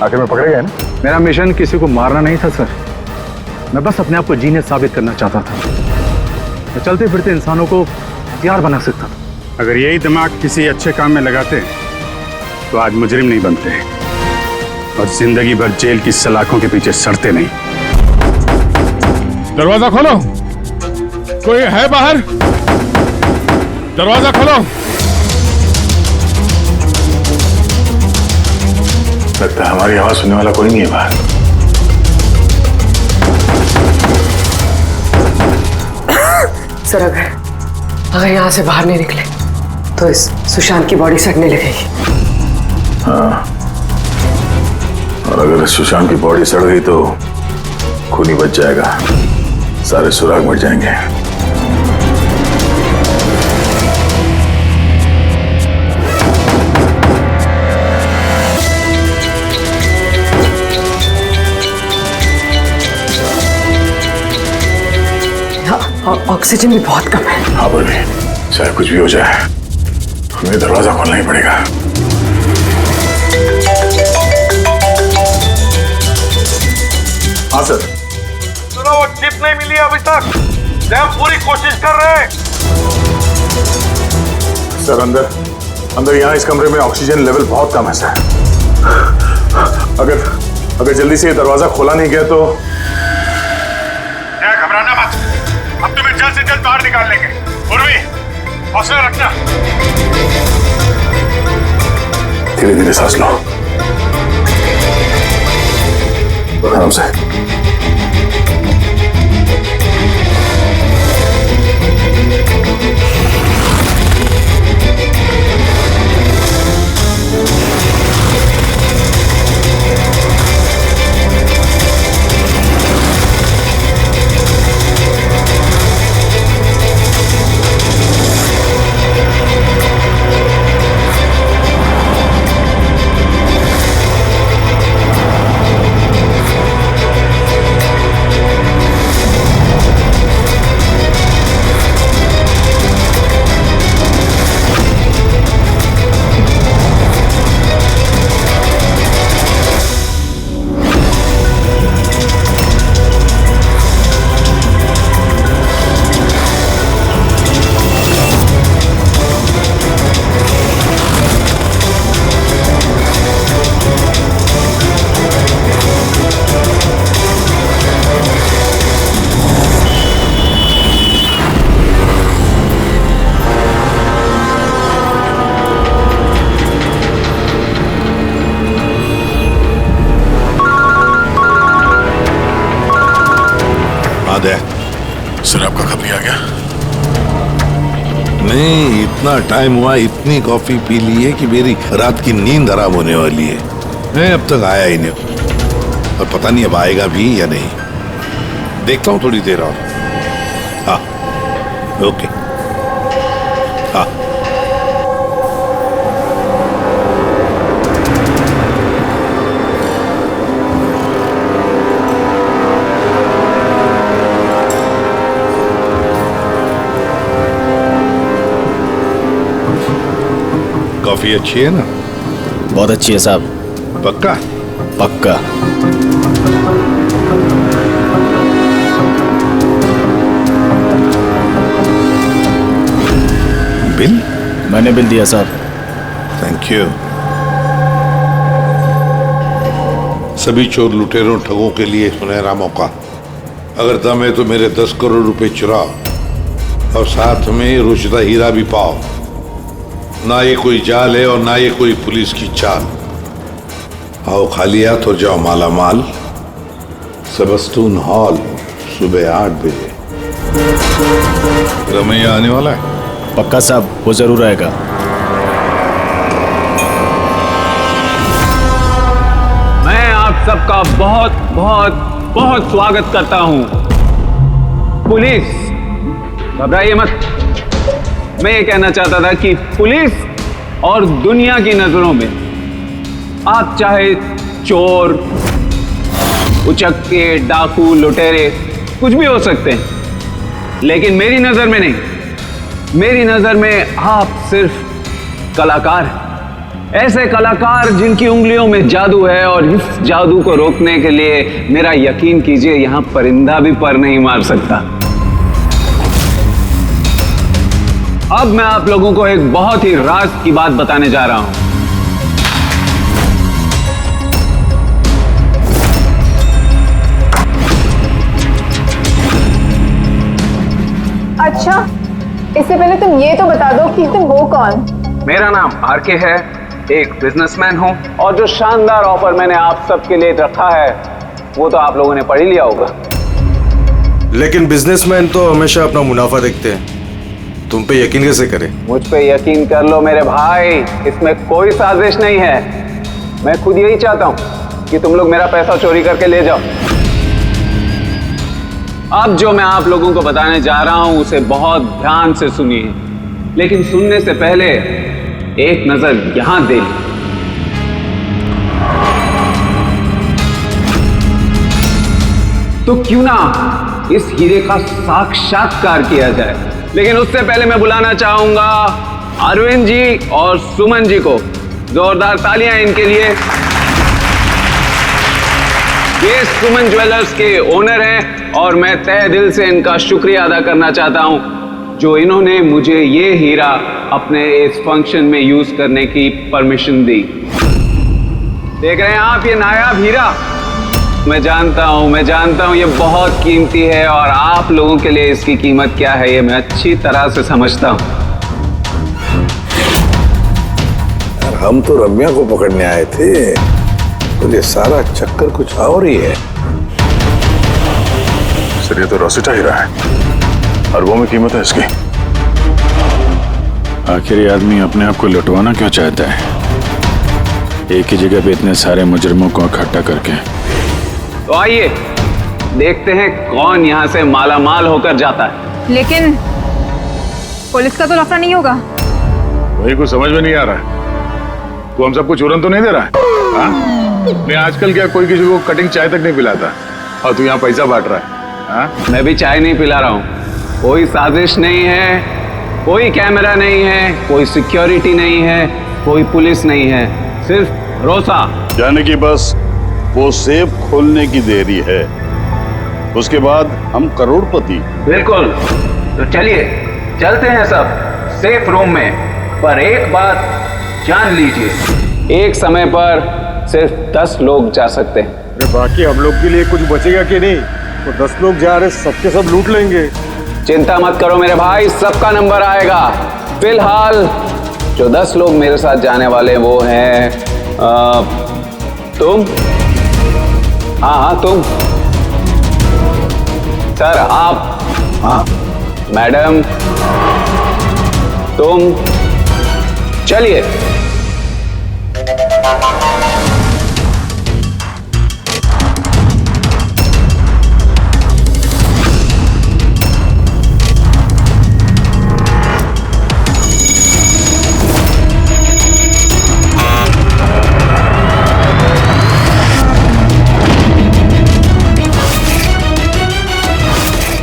आखिर में पकड़े गए ना? मेरा मिशन किसी को मारना नहीं था सर, मैं बस अपने आप को जीनियस साबित करना चाहता था। मैं चलते फिरते इंसानों को हथियार बना सकता था। अगर यही दिमाग किसी अच्छे काम में लगाते तो आज मुजरिम नहीं बनते और जिंदगी भर जेल की सलाखों के पीछे सड़ते नहीं। दरवाजा खोलो, कोई है बाहर? दरवाजा खोलो। लगता है हमारी आवाज सुनने वाला कोई नहीं है बाहर। सर, अगर यहाँ से बाहर नहीं निकले तो इस सुशांत की बॉडी सड़ने लगेगी। हाँ, और अगर सुशांत की बॉडी सड़ गई तो खून ही बच जाएगा, सारे सुराग मिट जाएंगे। ऑक्सीजन भी बहुत कम है। हाँ बोल, चाहे कुछ भी हो जाए हमें दरवाजा खोलना ही पड़ेगा। हाँ सर। सुनो, वो चिप नहीं मिली अभी तक, हम पूरी कोशिश कर रहे हैं। सर अंदर यहाँ इस कमरे में ऑक्सीजन लेवल बहुत कम है सर। अगर जल्दी से ये दरवाजा खोला नहीं गया तो। घबराना मत, अब तुम्हें जल्द से जल्द बाहर निकाल लेंगे। उर्वी, हौसला रखना। धीरे धीरे सांस लो, आराम से। आपका कब भी आ गया? नहीं, इतना टाइम हुआ, इतनी कॉफी पी ली है कि मेरी रात की नींद हराम होने वाली है। मैं अब तक आया ही नहीं और पता नहीं अब आएगा भी या नहीं। देखता हूँ थोड़ी देर और। हाँ, ओके। हाँ, कॉफी अच्छी है ना? बहुत अच्छी है साहब। पक्का? पक्का। बिल? मैंने बिल दिया साहब। Thank you. सभी चोर लुटेरों ठगों के लिए सुनहरा मौका। अगर दम है तो मेरे 10 करोड़ रुपए चुराओ और साथ में रुचिता हीरा भी पाओ। ना ये कोई जाल है और ना ये कोई पुलिस की चाल। आओ खाली हाथ और जाओ माला माल। सेबस्टून हॉल सुबह 8 बजे। रमैया आने वाला है? पक्का साहब, वो जरूर आएगा। मैं आप सबका बहुत बहुत बहुत स्वागत करता हूं। पुलिस, घबराइए मत। मैं ये कहना चाहता था कि पुलिस और दुनिया की नजरों में आप चाहे चोर, उचक्के, डाकू, लुटेरे कुछ भी हो सकते हैं, लेकिन मेरी नजर में नहीं। मेरी नजर में आप सिर्फ कलाकार हैं। ऐसे कलाकार जिनकी उंगलियों में जादू है और इस जादू को रोकने के लिए मेरा यकीन कीजिए यहां परिंदा भी पर नहीं मार सकता। अब मैं आप लोगों को एक बहुत ही राज की बात बताने जा रहा हूं। अच्छा, इससे पहले तुम ये तो बता दो कि तुम हो कौन? मेरा नाम आरके है, एक बिजनेसमैन हूं और जो शानदार ऑफर मैंने आप सबके लिए रखा है वो तो आप लोगों ने पढ़ ही लिया होगा। लेकिन बिजनेसमैन तो हमेशा अपना मुनाफा देखते हैं, तुम पे यकीन कैसे करें? मुझ पे यकीन कर लो मेरे भाई, इसमें कोई साजिश नहीं है। मैं खुद यही चाहता हूं कि तुम लोग मेरा पैसा चोरी करके ले जाओ। अब जो मैं आप लोगों को बताने जा रहा हूं उसे बहुत ध्यान से सुनिए, लेकिन सुनने से पहले एक नजर यहां दे ली। तो क्यों ना इस हीरे का साक्षात्कार किया जाए। लेकिन उससे पहले मैं बुलाना चाहूंगा अरविंद जी और सुमन जी को। जोरदार तालियां इनके लिए। ये सुमन ज्वेलर्स के ओनर हैं और मैं तहे दिल से इनका शुक्रिया अदा करना चाहता हूं जो इन्होंने मुझे ये हीरा अपने इस फंक्शन में यूज करने की परमिशन दी। देख रहे हैं आप ये नायाब हीरा? मैं जानता हूं ये बहुत कीमती है और आप लोगों के लिए इसकी कीमत क्या है ये मैं अच्छी तरह से समझता हूं। हम तो रम्या को पकड़ने आए थे, तो ये सारा चक्कर कुछ और ही है। सर ये तो रोसिटा हीरा है, अरबों में कीमत है इसकी। आखिर ये आदमी अपने आप को लुटवाना क्यों चाहता है, एक ही जगह पे इतने सारे मुजरिमों को इकट्ठा करके? तो आइए देखते हैं कौन यहां से माला माल होकर जाता है। लेकिन पुलिस का तो लफड़ा नहीं होगा? वही कुछ समझ में नहीं आ रहा है। तू हम सबको चूरन तो नहीं दे रहा है? हाँ? नहीं आजकल क्या कोई किसी को कटिंग चाय तक नहीं पिलाता और तू यहाँ पैसा बांट रहा है? हाँ? मैं भी चाय नहीं पिला रहा हूँ। कोई साजिश नहीं है, कोई कैमरा नहीं है, कोई सिक्योरिटी नहीं है, कोई पुलिस नहीं है, सिर्फ भरोसा। यानी कि बस वो सेफ खोलने की देरी है, उसके बाद हम करोड़पति। बिल्कुल। तो चलिए चलते हैं सब सेफ रूम में। पर एक बात जान लीजिए, एक समय पर सिर्फ 10 लोग जा सकते हैं। अरे बाकी हम लोग के लिए कुछ बचेगा कि नहीं? तो 10 लोग जा रहे, सबके सब लूट लेंगे। चिंता मत करो मेरे भाई, सबका नंबर आएगा। फिलहाल जो 10 लोग मेरे साथ जाने वाले वो हैं तुम। हाँ तुम। सर आप। हाँ मैडम, तुम चलिए।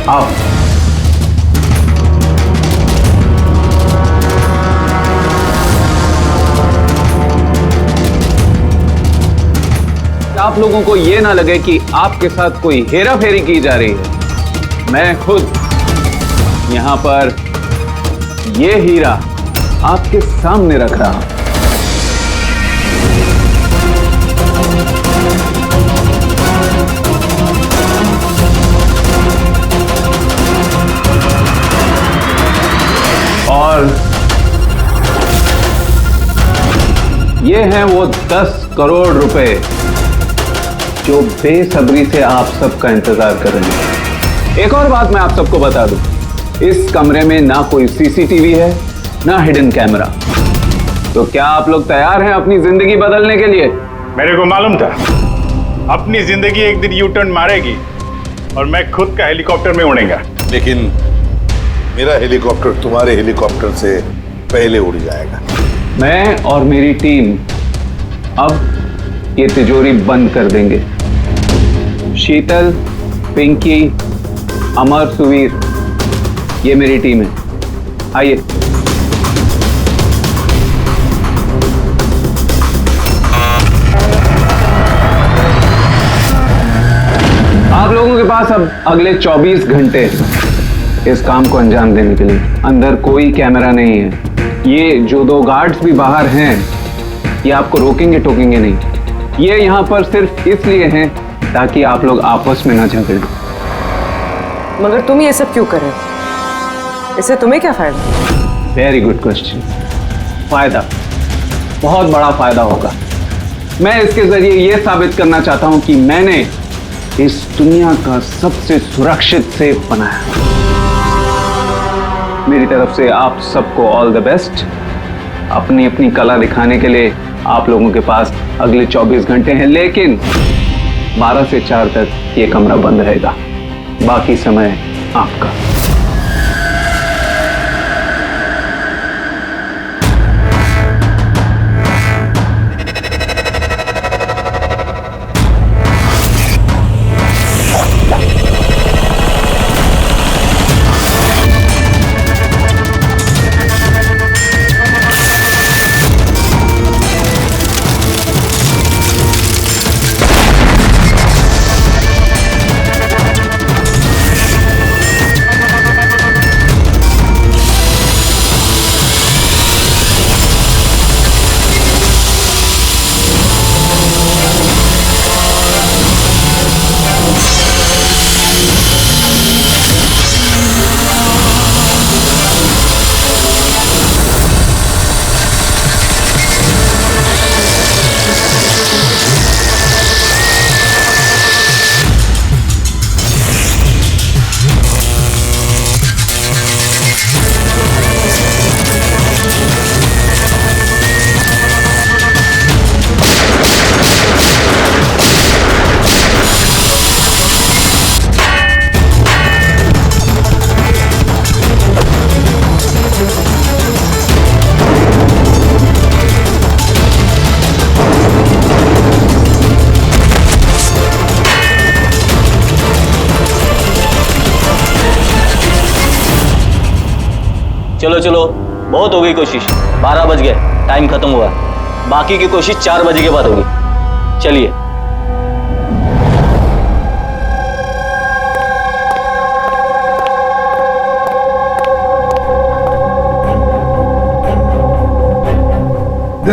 आओ। आप लोगों को यह ना लगे कि आपके साथ कोई हेरा फेरी की जा रही है। मैं खुद यहां पर यह हीरा आपके सामने रख रहा हूं। और ये हैं वो 10 करोड़ रुपए जो बेसब्री से आप सबका इंतजार कर रहे हैं। एक और बात मैं आप सबको बता दूं, इस कमरे में ना कोई सीसीटीवी है, ना हिडन कैमरा। तो क्या आप लोग तैयार हैं अपनी जिंदगी बदलने के लिए? मेरे को मालूम था अपनी जिंदगी एक दिन यू टर्न मारेगी और मैं खुद का हेलीकॉप्टर में उड़ेगा। लेकिन मेरा हेलीकॉप्टर तुम्हारे हेलीकॉप्टर से पहले उड़ जाएगा। मैं और मेरी टीम अब ये तिजोरी बंद कर देंगे। शीतल, पिंकी, अमर, सुवीर, ये मेरी टीम है। आइए। आप लोगों के पास अब अगले 24 घंटे इस काम को अंजाम देने के लिए। अंदर कोई कैमरा नहीं है। ये जो 2 गार्ड्स भी बाहर हैं, ये आपको रोकेंगे टोकेंगे नहीं। ये यहां पर सिर्फ इसलिए हैं ताकि आप लोग आपस में ना झगड़ें। मगर तुम ये सब क्यों कर रहे हो? इससे तुम्हें क्या फायदा? Very good question. फायदा, बहुत बड़ा फायदा होगा। मैं इसके जरिए यह साबित करना चाहता हूं कि मैंने इस दुनिया का सबसे सुरक्षित सेफ बनाया। मेरी तरफ से आप सबको ऑल द बेस्ट। अपनी अपनी कला दिखाने के लिए आप लोगों के पास अगले 24 घंटे हैं, लेकिन 12 से 4 तक ये कमरा बंद रहेगा। बाकी समय आपका। चलो चलो, बहुत हो गई कोशिश। 12 बज गए, टाइम खत्म हुआ। बाकी की कोशिश 4 बजे के बाद होगी। चलिए।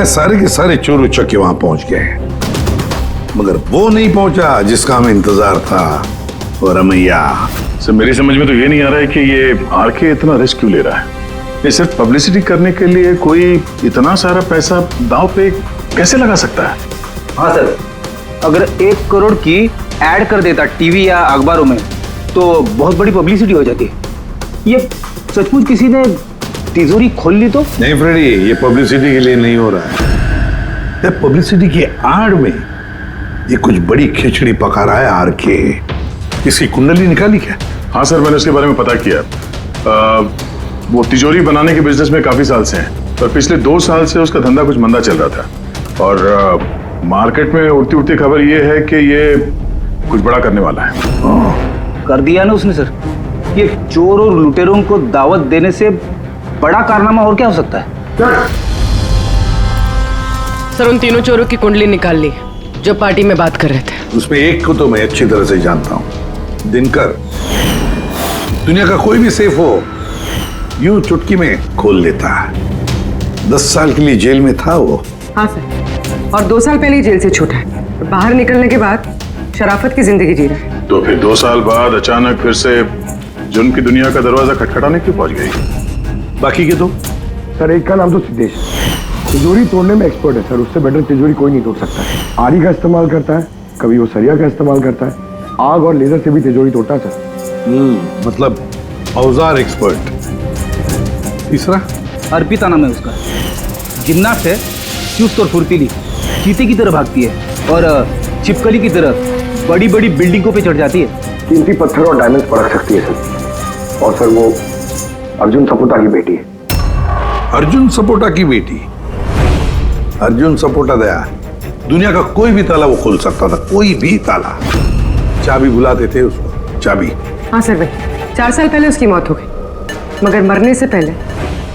सारे के सारे चोर उचक्के वहां पहुंच गए, मगर वो नहीं पहुंचा जिसका हमें इंतजार था। और रमैया सर, मेरी समझ में तो ये नहीं आ रहा है कि ये आरके इतना रिस्क क्यों ले रहा है। ये सिर्फ पब्लिसिटी करने के लिए कोई इतना सारा पैसा दांव पे कैसे लगा सकता है? हाँ सर, अगर 1 करोड़ की ऐड कर देता टीवी या अखबारों में तो बहुत बड़ी पब्लिसिटी हो जाती। ये सचमुच किसी ने तिजोरी खोल ली तो? नहीं फ्रेडी, ये पब्लिसिटी के लिए नहीं हो रहा है। ये पब्लिसिटी की आड़ में ये कुछ बड़ी खिचड़ी पका रहा है आर के। इसकी कुंडली निकाली क्या? हाँ सर, मैंने उसके बारे में पता किया। वो तिजोरी बनाने के बिजनेस में काफी साल से हैं, पर पिछले 2 साल से उसका धंधा कुछ मंदा चल रहा था। और मार्केट में उड़ती उड़ती खबर ये है कि ये कुछ बड़ा करने वाला है। कर दिया ना उसने सर। ये चोर और लुटेरों को दावत देने से बड़ा कारनामा और क्या हो सकता है? सर, उन तीनों चोरों की कुंडली निकाल ली जो पार्टी में बात कर रहे थे। उसमें एक को तो मैं अच्छी तरह से जानता हूं, दिनकर। दुनिया का कोई भी सेफ हो यूं चुटकी में खोल लेता है। 10 साल के लिए जेल में था वो। हाँ सर, और 2 साल पहले ही जेल से छूटा है। बाहर निकलने के बाद शराफत की जिंदगी जी रहा है। तो फिर 2 साल बाद अचानक फिर से जुर्म की दुनिया का दरवाजा खटखटाने क्यों पहुंच गई? बाकी के तो? सर, एक का नाम तो सिद्धेश, तिजोरी तोड़ने में एक्सपर्ट है सर। उससे बेटर तिजोरी कोई नहीं तोड़ सकता है। आरी का इस्तेमाल करता है, कभी वो सरिया का इस्तेमाल करता है, आग और लेजर से भी तिजोरी तोड़ता है सर। मतलब औजार एक्सपर्ट। तीसरा? अर्पिता नाम है उसका। जिम्नास्ट है, चुस्त और फुर्तीली, चीते की तरह भागती है और छिपकली की तरह बड़ी बड़ी बिल्डिंगों पे चढ़ जाती है। कीमती पत्थर और डायमंड्स परख सकती है सर। और सर वो अर्जुन सपोटा की बेटी है। अर्जुन सपोटा की बेटी? अर्जुन सपोटा दया दुनिया का कोई भी ताला वो खोल सकता था, कोई भी ताला। चाबी बुलाते थे उसको, चाबी। हाँ सर भाई, 4 साल पहले उसकी मौत हो गई, मगर मरने से पहले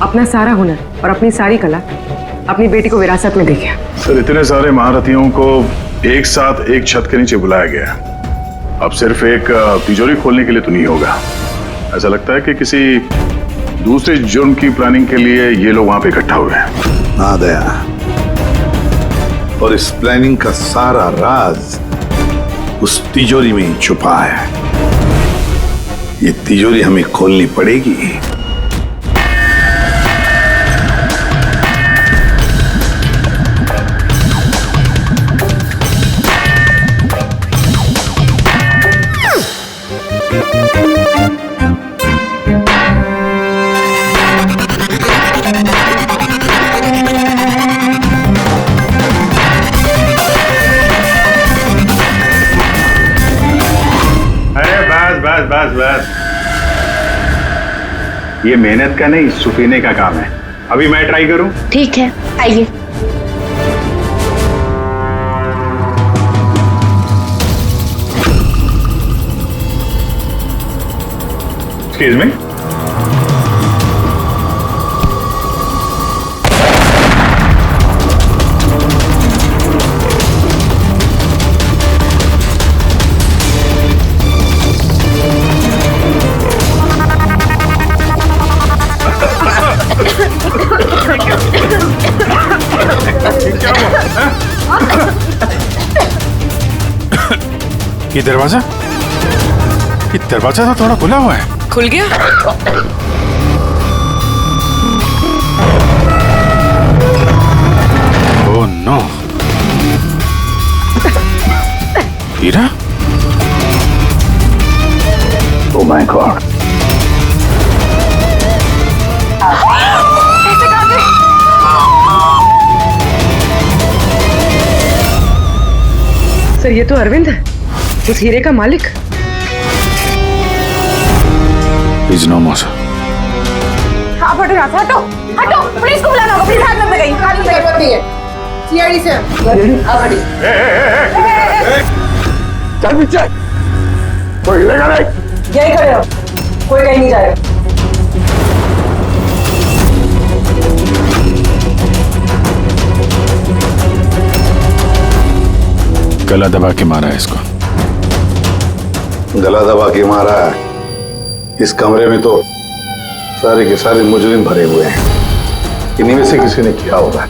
अपना सारा हुनर और अपनी सारी कला अपनी बेटी को विरासत में दे गया। सर, इतने सारे महारथियों को एक साथ एक छत के नीचे बुलाया गया। अब सिर्फ एक तिजोरी खोलने के लिए तो नहीं होगा। ऐसा लगता है कि किसी दूसरे जुर्म की प्लानिंग के लिए ये लोग वहां पे इकट्ठा हुए हैं। हाँ दया, और इस प्लानिंग का सारा राज उस तिजोरी में ही छुपा है। ये तिजोरी हमें खोलनी पड़ेगी। बस बस, ये मेहनत का नहीं, सुफीने का काम है। अभी मैं ट्राई करूं? ठीक है, आइए। Excuse me. ये दरवाजा तो थोड़ा खुला हुआ है। खुल गया? ओह नो, हीरा? Oh my God. सर, ये तो अरविंद है, उस हीरे का मालिक। He's no more, sir. हाँ, हटो यहाँ से, हटो हटो, पुलिस को बुलाना होगा। प्लीज हाथ मत लगाइए, कानून की जरूरत नहीं है। सीआईडी से आप हटिए। चल पीछे, कोई हिलेगा नहीं। यही खड़े हो, कोई कहीं नहीं जाएगा। गला दबा के मारा है इसको। गला दबा के मारा है? इस कमरे में तो सारे के सारे मुजरिम भरे हुए हैं। इन्हीं में से किसी ने किया होगा।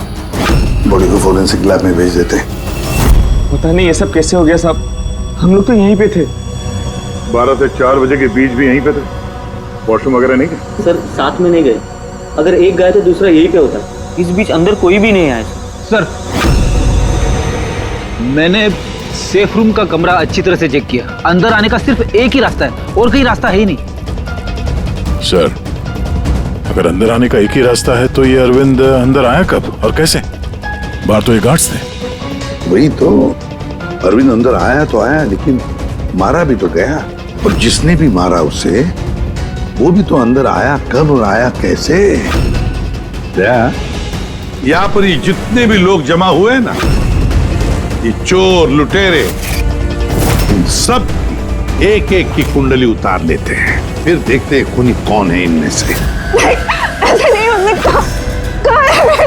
बॉडी को फोरेंसिक लैब में भेज देते हैं। पता नहीं ये सब कैसे हो गया साहब, हम लोग तो यहीं पे थे। 12 से 4 बजे के बीच भी यहीं पे थे। वॉशरूम वगैरह नहीं गए? सर, साथ में नहीं गए। अगर एक गया तो दूसरा यहीं पे होता। इस बीच अंदर कोई भी नहीं आया। सर, मैंने सेफ रूम का कमरा अच्छी तरह से चेक किया। अंदर आने का सिर्फ एक ही रास्ता है और कहीं रास्ता है ही नहीं। सर, अगर अंदर आने का एक ही रास्ता है तो ये अरविंद अंदर आया कब और कैसे? बाहर तो ये गार्ड्स थे। वही तो, अरविंद अंदर आया तो आया, लेकिन मारा भी तो गया। और जिसने भी मारा उसे, वो भी तो अंदर आया कब और आया कैसे? यहाँ पर ये जितने भी लोग जमा हुए हैं ना, ये चोर लुटेरे, इन सब एक एक की कुंडली उतार लेते हैं, फिर देखते हैं खूनी कौन है इनमें से। ऐसे नहीं हो सकता। कहाँ है?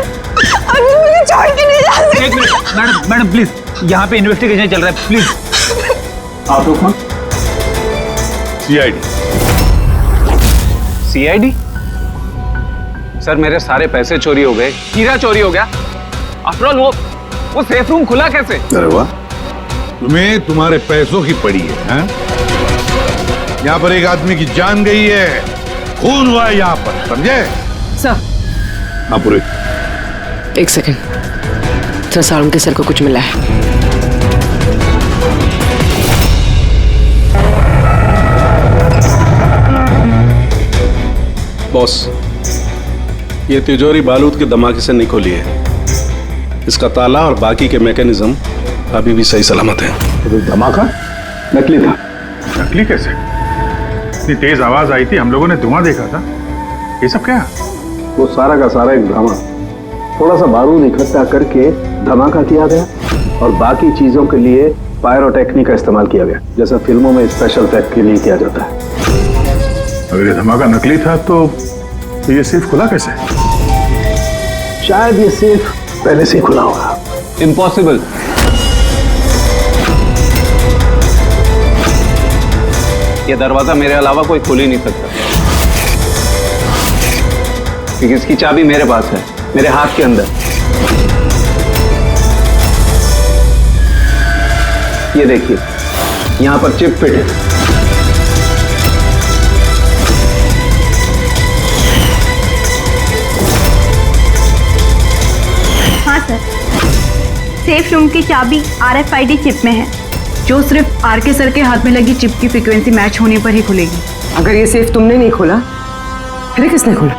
अभी मुझे छोड़ के नहीं जा सकते। एक मिनट मैडम प्लीज, यहाँ पे इन्वेस्टिगेशन चल रहा है, प्लीज। आप लोग कौन? सीआईडी। सीआईडी? सर, मेरे सारे पैसे चोरी हो गए, हीरा चोरी हो गया। आफ्टर ऑल वो सेफ रूम खुला कैसे? अरे वाह, तुम्हें तुम्हारे पैसों की पड़ी है, हैं? यहाँ पर एक आदमी की जान गई है, खून हुआ है यहाँ पर, समझे? सर। हाँ पूरे। एक सेकंड सर, सारुण के सर को कुछ मिला है। बॉस, ये तिजोरी बारूद के धमाके से नहीं खोली है। इसका ताला और बाकी के मैकेनिज्म अभी भी सही सलामत है। तो धमाका नकली था। नकली कैसे? इतनी तेज आवाज आई थी, हम लोगों ने धुआं देखा था। ये सब क्या? वो सारा का सारा एक ड्रामा। थोड़ा सा बारूद इकट्ठा करके धमाका किया गया और बाकी चीजों के लिए पायरोटेक्निक का इस्तेमाल किया गया, जैसा फिल्मों में स्पेशल इफेक्ट के लिए किया जाता है। अगर ये धमाका नकली था तो ये सेफ खुला कैसे? शायद ये सेफ पहले से खुला होगा। इम्पॉसिबल। ये दरवाजा मेरे अलावा कोई खोल ही नहीं सकता, क्योंकि इसकी चाबी मेरे पास है, मेरे हाथ के अंदर। ये देखिए, यहां पर चिप फिट है। हाँ सर, सेफ रूम की चाबी RFID चिप में है, जो सिर्फ आरके सर के हाथ में लगी चिप की फ्रीक्वेंसी मैच होने पर ही खुलेगी। अगर ये सेफ तुमने नहीं खोला, फिर किसने खोला?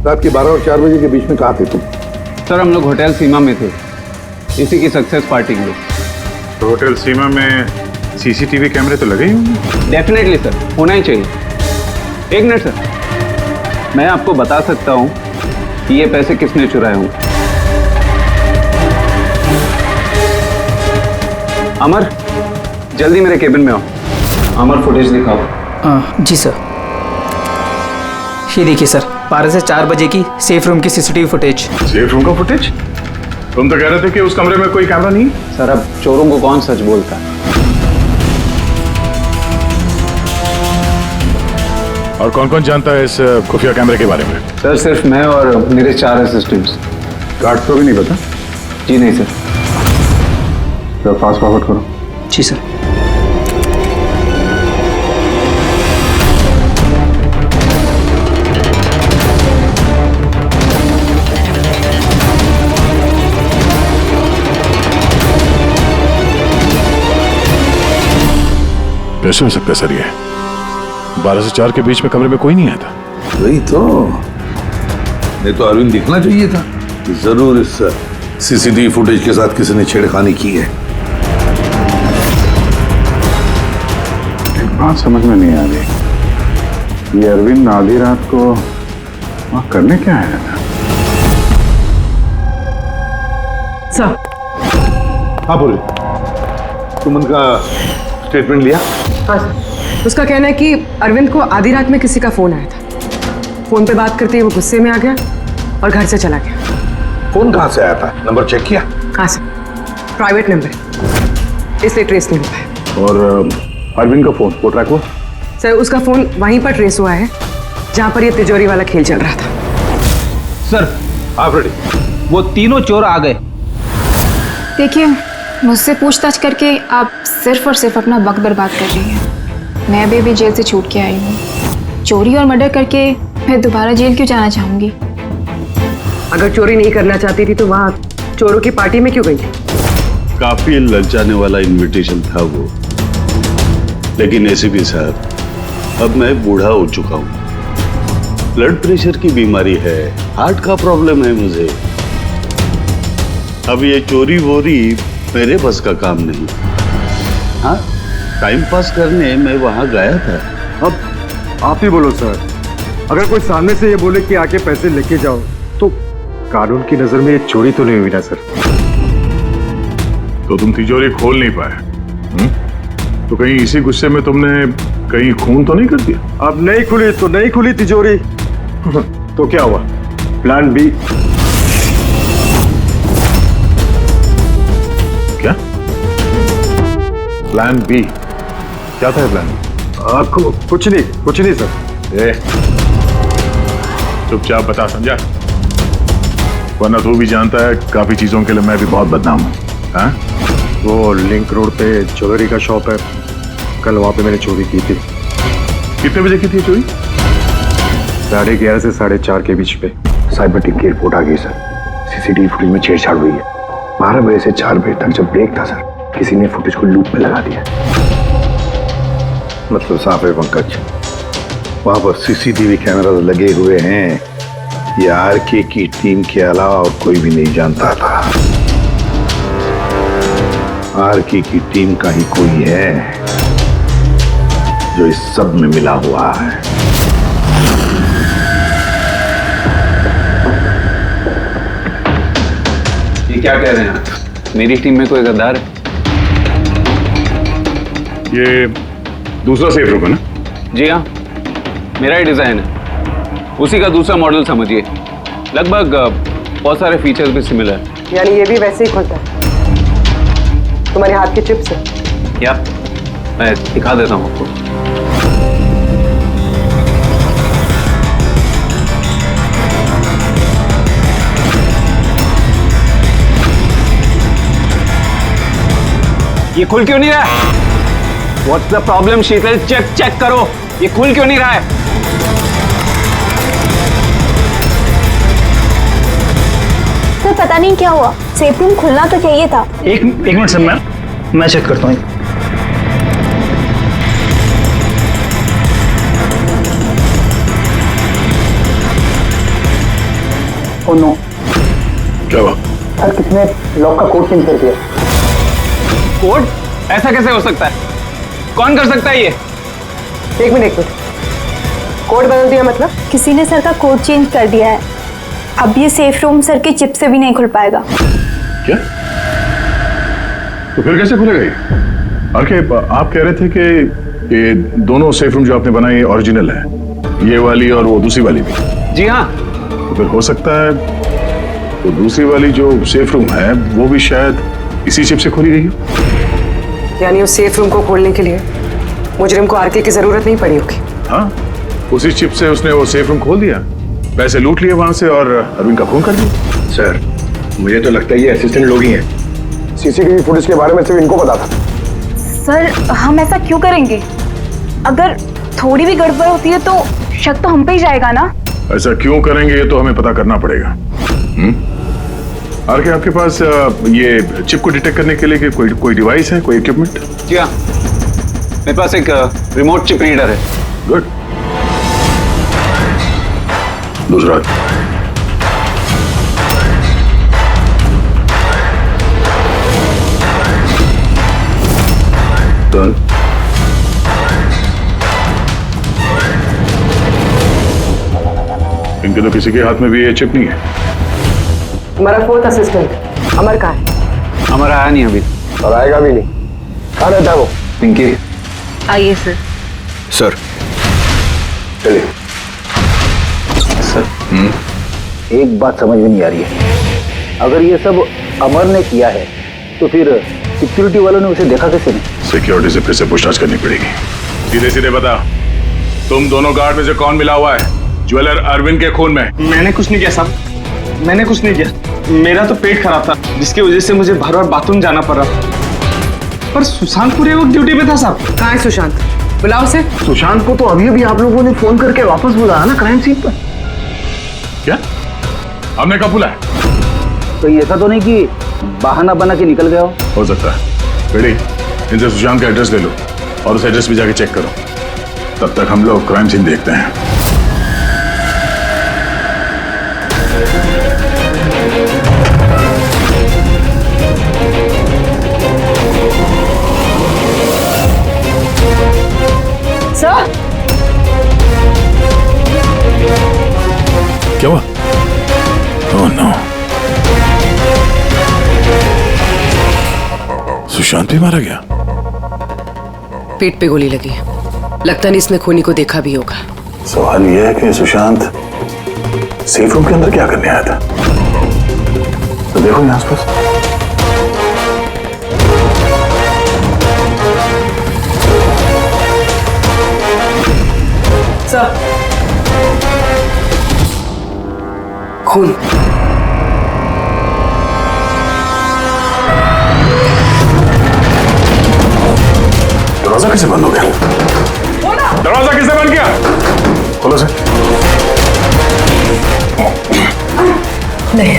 रात के 12 और 4 बजे के बीच में कहाँ थे तुम? सर, हम लोग होटल सीमा में थे, इसी की सक्सेस पार्टी के लिए। तो होटल सीमा में CCTV कैमरे तो लगे ही होंगे? डेफिनेटली सर, होना ही चाहिए। एक मिनट सर, मैं आपको बता सकता हूँ कि ये पैसे किसने चुराए होंगे। अमर, जल्दी मेरे केबिन में आओ। अमर, फुटेज दिखाओ। जी सर। ये देखिए सर, 12 से 4 बजे की सेफ रूम की CCTV फुटेज। सेफ रूम का फुटेज? तुम तो कह रहे थे कि उस कमरे में कोई कैमरा नहीं। सर, अब चोरों को कौन सच बोलता है? और कौन कौन जानता है इस खुफिया कैमरे के बारे में? सर, सिर्फ मैं और मेरे 4 असिस्टेंट्स। गार्ड को भी नहीं पता? जी नहीं सर। तो फास्ट फॉरवर्ड करो। जी सर। कैसे हो सकता है सर? ये 12 से 4 के बीच में कमरे में कोई नहीं आया था। वही तो, नहीं तो अरविंद दिखना चाहिए था। जरूर इस CCTV फुटेज के साथ किसी ने छेड़खानी की है। एक बात समझ में नहीं आ रही, ये अरविंद आधी रात को वहां करने क्या आया था? सर। हाँ बोले, तुम उनका स्टेटमेंट लिया? हाँ सर। उसका कहना है कि अरविंद को आधी रात में किसी का फोन आया था। फोन पे बात करते ही वो गुस्से में आ गया और घर से चला गया। फोन कहाँ से आया था? नंबर चेक किया? हाँ सर, प्राइवेट नंबर, इसलिए ट्रेस नहीं हो पाया। और अरविंद का फोन वो ट्रैक हुआ? सर, उसका फोन वहीं पर ट्रेस हुआ है जहां पर ये तिजोरी वाला खेल चल रहा था। सर, आप रेडी? वो तीनों चोर आ गए। देखिए, मुझसे पूछताछ करके आप सिर्फ और सिर्फ अपना वक्त बर्बाद कर रही हैं। मैं अभी जेल से छूट के आई हूँ। चोरी और मर्डर करके मैं दोबारा जेल क्यों जाना चाहूँगी? अगर चोरी नहीं करना चाहती थी तो वहाँ चोरों की पार्टी में क्यों गई थी? काफी ललचाने वाला इनविटेशन था वो, लेकिन एसीपी साहब, अब मैं बूढ़ा हो चुका हूँ, ब्लड प्रेशर की बीमारी है, हार्ट का प्रॉब्लम है मुझे। अब ये चोरी वोरी मेरे बस का काम नहीं। हाँ, टाइम पास करने मैं वहां गया था। अब आप ही बोलो सर, अगर कोई सामने से ये बोले कि आके पैसे लेके जाओ तो कानून की नजर में ये चोरी तो नहीं हुई ना सर? तो तुम तिजोरी खोल नहीं पाए? तो कहीं इसी गुस्से में तुमने कहीं खून तो नहीं कर दिया? अब नहीं खुली तो नहीं खुली तिजोरी। तो क्या हुआ? Plan B. क्या प्लान बी? क्या था प्लान बी? कुछ नहीं सर। चुपचाप बता समझा, वरना तू भी जानता है काफी चीजों के लिए मैं भी बहुत बदनाम हूँ। हाँ? वो लिंक रोड पे ज्वेलरी का शॉप है, कल वहां पे मैंने चोरी की थी। कितने बजे की थी चोरी? 11:30 से 4:30 के बीच पे। साइबर टीम की रिपोर्ट आ गई सर, सीसीटीवी फुटेज में छेड़छाड़ हुई है। 12 बजे से 4 बजे तक जब ब्रेक था सर, किसी ने फुटेज को लूप में लगा दिया। मतलब साफ है पंकज, वहां पर सीसीटीवी कैमरा लगे हुए हैं, ये आरके की टीम के अलावा और कोई भी नहीं जानता था। आरके की टीम का ही कोई है जो इस सब में मिला हुआ है। ये क्या कह रहे हैं आप? मेरी टीम में कोई गद्दार है? ये दूसरा सेफ रूम है ना? जी हाँ, मेरा ही डिजाइन है, उसी का दूसरा मॉडल समझिए। लगभग बहुत सारे फीचर्स भी सिमिलर है। यानी ये भी वैसे ही खुलता है तुम्हारे हाथ के चिप से? या मैं दिखा देता हूँ आपको। ये खुल क्यों नहीं रहा है? What's the problem, Sheetal? Check करो, ये खुल क्यों नहीं रहा है? सर पता नहीं क्या हुआ, सेफ रूम खुलना तो चाहिए था। एक मिनट सर, मैं चेक करता हूँ। ओ नो, क्या हुआ? सर किसने लॉक का कोड चेंज कर दिया? कोड? ऐसा कैसे हो सकता है? कौन कर सकता है ये? एक मिनट कोड बदल दिया मतलब? किसी ने सर का कोड चेंज कर दिया है, अब ये सेफ रूम सर के चिप से भी नहीं खुल पाएगा। क्या? तो फिर कैसे खुलेगा ये? आरके, आप कह रहे थे कि ये दोनों सेफ रूम जो आपने बनाए ओरिजिनल है, ये वाली और वो दूसरी वाली भी? जी हाँ। तो फिर हो सकता है तो दूसरी वाली जो सेफ रूम है वो भी शायद इसी चिप से खोली गई हो। यानी उस सेफ रूम को खोलने के लिए मुजरिम को आरके की जरूरत नहीं पड़ी होगी। हाँ, उसी चिप से उसने वो सेफ रूम खोल दिया, पैसे लूट लिए वहां से और अरविंद का खून कर दिया। सर मुझे तो लगता है ये असिस्टेंट लोग ही हैं। सीसीटीवी फुटेज के बारे में सिर्फ इनको पता था। सर हम ऐसा क्यों करेंगे? अगर थोड़ी भी गड़बड़ होती है तो शक तो हम पे ही जाएगा ना। ऐसा क्यों करेंगे ये तो हमें पता करना पड़ेगा। आरके, आपके पास ये चिप को डिटेक्ट करने के लिए कोई डिवाइस है, कोई इक्विपमेंट? जी हाँ, मेरे पास एक रिमोट चिप रीडर है। गुड। दूसरा? डन। इनके तो किसी के हाथ में भी ये चिप नहीं है। हमारा फोर्थ असिस्टेंट अमर कहाँ है? अमर आया नहीं अभी, और आएगा भी नहीं। कहाँ रहता है वो? पिंकी। आइए सर। सर चलिए। सर एक बात समझ में नहीं आ रही है, अगर ये सब अमर ने किया है तो फिर सिक्योरिटी वालों ने उसे देखा कैसे नहीं? सिक्योरिटी से फिर से पूछताछ करनी पड़ेगी। सीधे सीधे बता, तुम दोनों गार्ड में से कौन मिला हुआ है ज्वेलर अरविंद के खून में? मैंने कुछ नहीं किया साहब, मैंने कुछ नहीं किया। मेरा तो पेट खराब था जिसकी वजह से मुझे बार बार बाथरूम जाना पड़ रहा। पर सुशांत पूरे वक्त ड्यूटी पे था साहब। कहाँ है सुशांत? बुलाओ से। सुशांत को तो अभी अभी आप लोगों ने फोन करके वापस बुलाया ना क्राइम सीन पर। क्या? हमने कब बुलाया? तो ऐसा तो नहीं कि बहाना बना के निकल गया हो सकता है। बेटी, इनसे सुशांत का एड्रेस ले लो और उस एड्रेस पे जाके चेक करो। तब तक हम लोग क्राइम सीन देखते हैं। सर क्या हुआ? ओह नो, सुशांत भी मारा गया। पेट पे गोली लगी है, लगता नहीं इसने खूनी को देखा भी होगा। सवाल यह है कि सुशांत सेफ रूम के अंदर क्या करने आया था? तो देखो यहाँ आसपास। सर खून। दरवाजा कैसे बंद हो गया? दरवाजा किसने बंद किया? खोलो सर। नहीं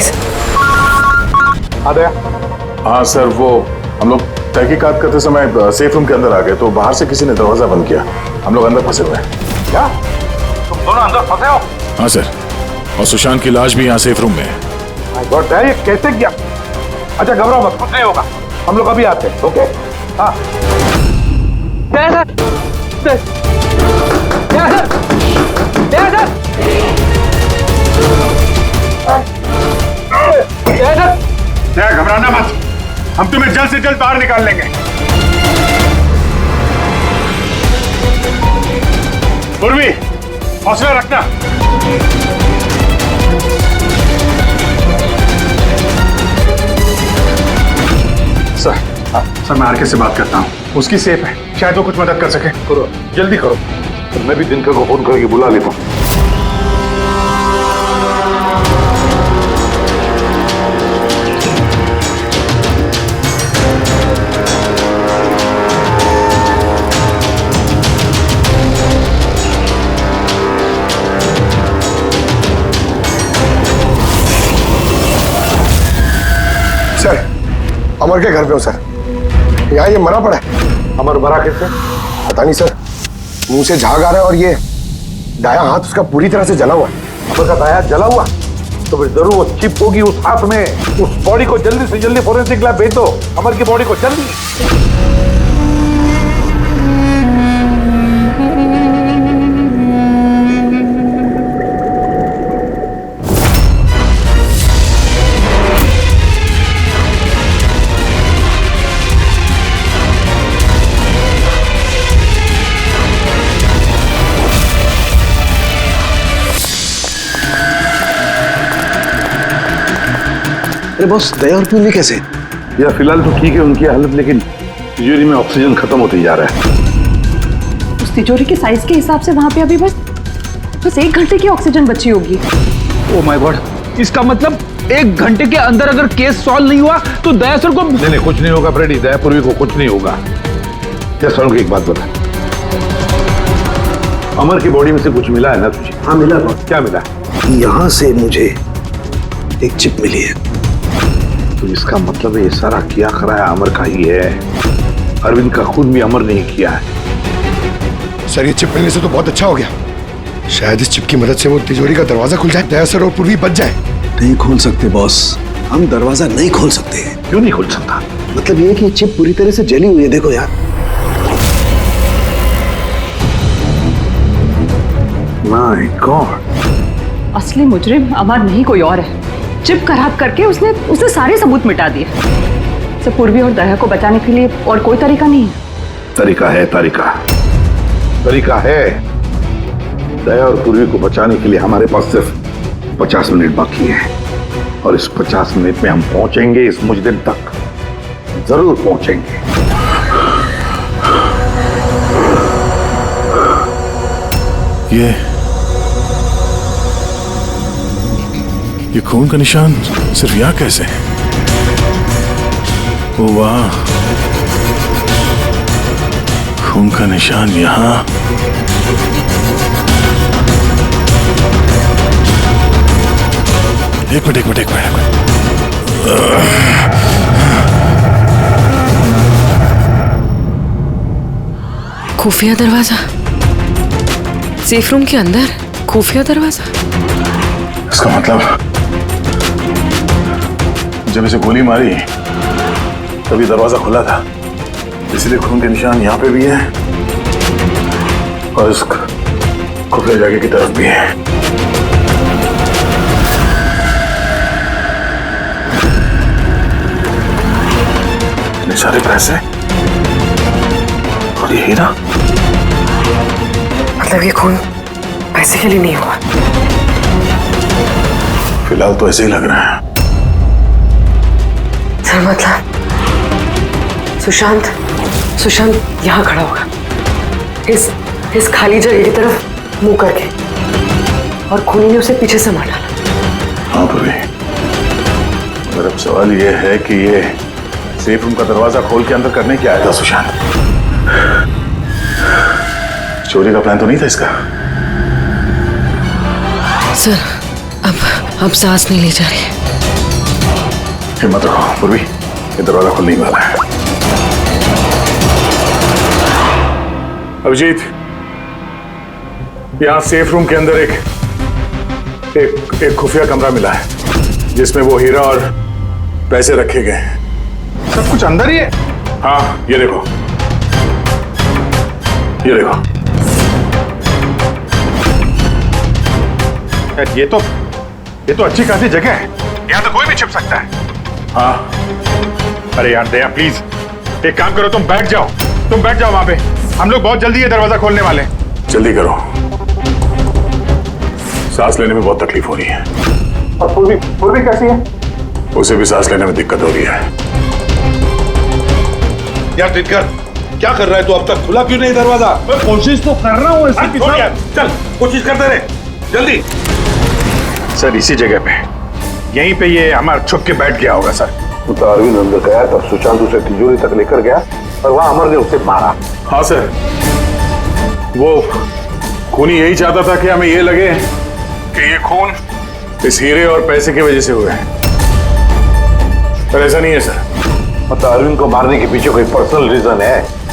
हाँ सर, वो हम लोग तहकीकात करते समय सेफ रूम के अंदर आ गए तो बाहर से किसी ने दरवाजा बंद किया। हम लोग अंदर फंसे हुए हैं। क्या तुम दोनों अंदर फंसे हो? हाँ सर, और सुशांत की लाश भी यहाँ सेफ रूम में है। माय गॉड, ये कैसे किया? अच्छा घबराओ मत, कुछ नहीं होगा, हम लोग अभी आते हैं। ओके हाँ घबराना मत, हम तुम्हें जल्द से जल्द बाहर निकाल लेंगे। पूर्वी, हौसला रखना। सर मैं आरके से बात करता हूँ, उसकी सेफ है, शायद वो कुछ मदद कर सके। करो, जल्दी करो। मैं भी दिनकर को फोन करके बुला लेता हूँ। सर, अमर के घर पे हो सर। यहाँ ये मरा पड़ा है। अमर मरा कैसे? पता नहीं सर, मुंह से झाग आ रहा है और ये दाया हाथ उसका पूरी तरह से जला हुआ है। अमर का दाया जला हुआ तो फिर जरूर वो चिप होगी उस हाथ में। उस बॉडी को जल्दी से जल्दी फोरेंसिक लैब भेज दो, अमर की बॉडी को जल्दी। अरे बॉस, दया और पूर्वी कैसे? यार फिलहाल तो ठीक है उनकी हालत, लेकिन तिजोरी में ऑक्सीजन खत्म होते जा रहा है। उस तिजोरी के साइज के हिसाब से वहां पे अभी बस 1 घंटे की ऑक्सीजन बची होगी। ओह माय गॉड, इसका मतलब 1 घंटे के अंदर अगर केस सॉल्व नहीं हुआ तो दया सर को नहीं कुछ नहीं होगा फ्रेडी, दया पूर्वी को कुछ नहीं होगा। क्या सर को एक बात बता, अमर की बॉडी में से कुछ मिला है ना तुझे? हाँ मिला बॉस। क्या मिला? यहाँ से मुझे एक चिप मिली है। तो इसका मतलब ये सारा किया कराया अमर का ही है। अरविंद का खून भी अमर नहीं किया है। सर ये चिप मिलने से तो बहुत अच्छा हो गया। शायद इस चिप की मदद से वो तिजोरी का दरवाजा खुल जाए, दया सर और पूर्वी बच जाए। नहीं खोल सकते बॉस, हम दरवाजा नहीं खोल सकते। क्यों नहीं खोल सकता? मतलब ये कि चिप पूरी तरह से जली हुई है, देखो यार। माय गॉड, असली मुजरिम अमर नहीं कोई और है। चिप खराब करके उसने सारे सबूत मिटा दिए। से पूर्वी और दया को बचाने के लिए और कोई तरीका नहीं है। तरीका है, तरीका है। दया और पूर्वी को बचाने के लिए हमारे पास सिर्फ 50 मिनट बाकी है, और इस 50 मिनट में हम पहुंचेंगे इस मुजरिम तक, जरूर पहुंचेंगे। ये खून का निशान सिर्फ यहाँ कैसे है? ओ वाह, खून का निशान यहाँ। एक मिनट। खुफिया दरवाजा। सेफ रूम के अंदर खुफिया दरवाजा? इसका मतलब जब इसे गोली मारी तभी दरवाजा खुला था, इसलिए खून के निशान यहाँ पे भी है और इस खुफिया जगह की तरफ भी है। इतने सारे पैसे और ये हीरा, मतलब ये खून पैसे के लिए नहीं हुआ? फिलहाल तो ऐसे ही लग रहा है। सर मतलब सुशांत यहाँ खड़ा होगा इस खाली जगह की तरफ मुंह करके, और खूनी ने उसे पीछे से मार डाला। हाँ पूर्वी, मगर अब सवाल ये है कि ये सेफ रूम का दरवाजा खोल के अंदर करने क्या आया था सुशांत? चोरी का प्लान तो नहीं था इसका? सर अब सांस नहीं ली जा रही। हिम्मत रखो पूर्वी, ये दरवाजा खुलने वाला है। अभिजीत, यहां सेफ रूम के अंदर एक खुफिया कमरा मिला है जिसमें वो हीरा और पैसे रखे गए हैं। सब कुछ अंदर ही है? हाँ, ये देखो, ये देखो। ये तो अच्छी खासी जगह है, यहाँ तो कोई भी छिप सकता है। हाँ। अरे यार दया प्लीज, एक काम करो, तुम बैठ जाओ वहां पे, हम लोग बहुत जल्दी ये दरवाजा खोलने वाले हैं। जल्दी करो, सांस लेने में बहुत तकलीफ हो रही है। और पूर्वी कैसी है? उसे भी सांस लेने में दिक्कत हो रही है। यार दिनकर, क्या कर रहा है तू? अब तक खुला क्यों नहीं दरवाजा? मैं कोशिश तो कर रहा हूँ। चल कोशिश करते रहे, जल्दी। सर इसी जगह पे, यहीं पे ये हमारा छुप के बैठ गया होगा सर। तो अरविंद अंदर गया तब सुशांत उसे तिजोरी तक लेकर गया और वहां अमर ने उसे मारा। हाँ सर, वो खूनी यही चाहता था कि हमें ये लगे कि ये खून इस हीरे और पैसे की वजह से हुए हैं, पर ऐसा नहीं है सर। मतलब अरविंद को मारने के पीछे कोई पर्सनल रीजन है?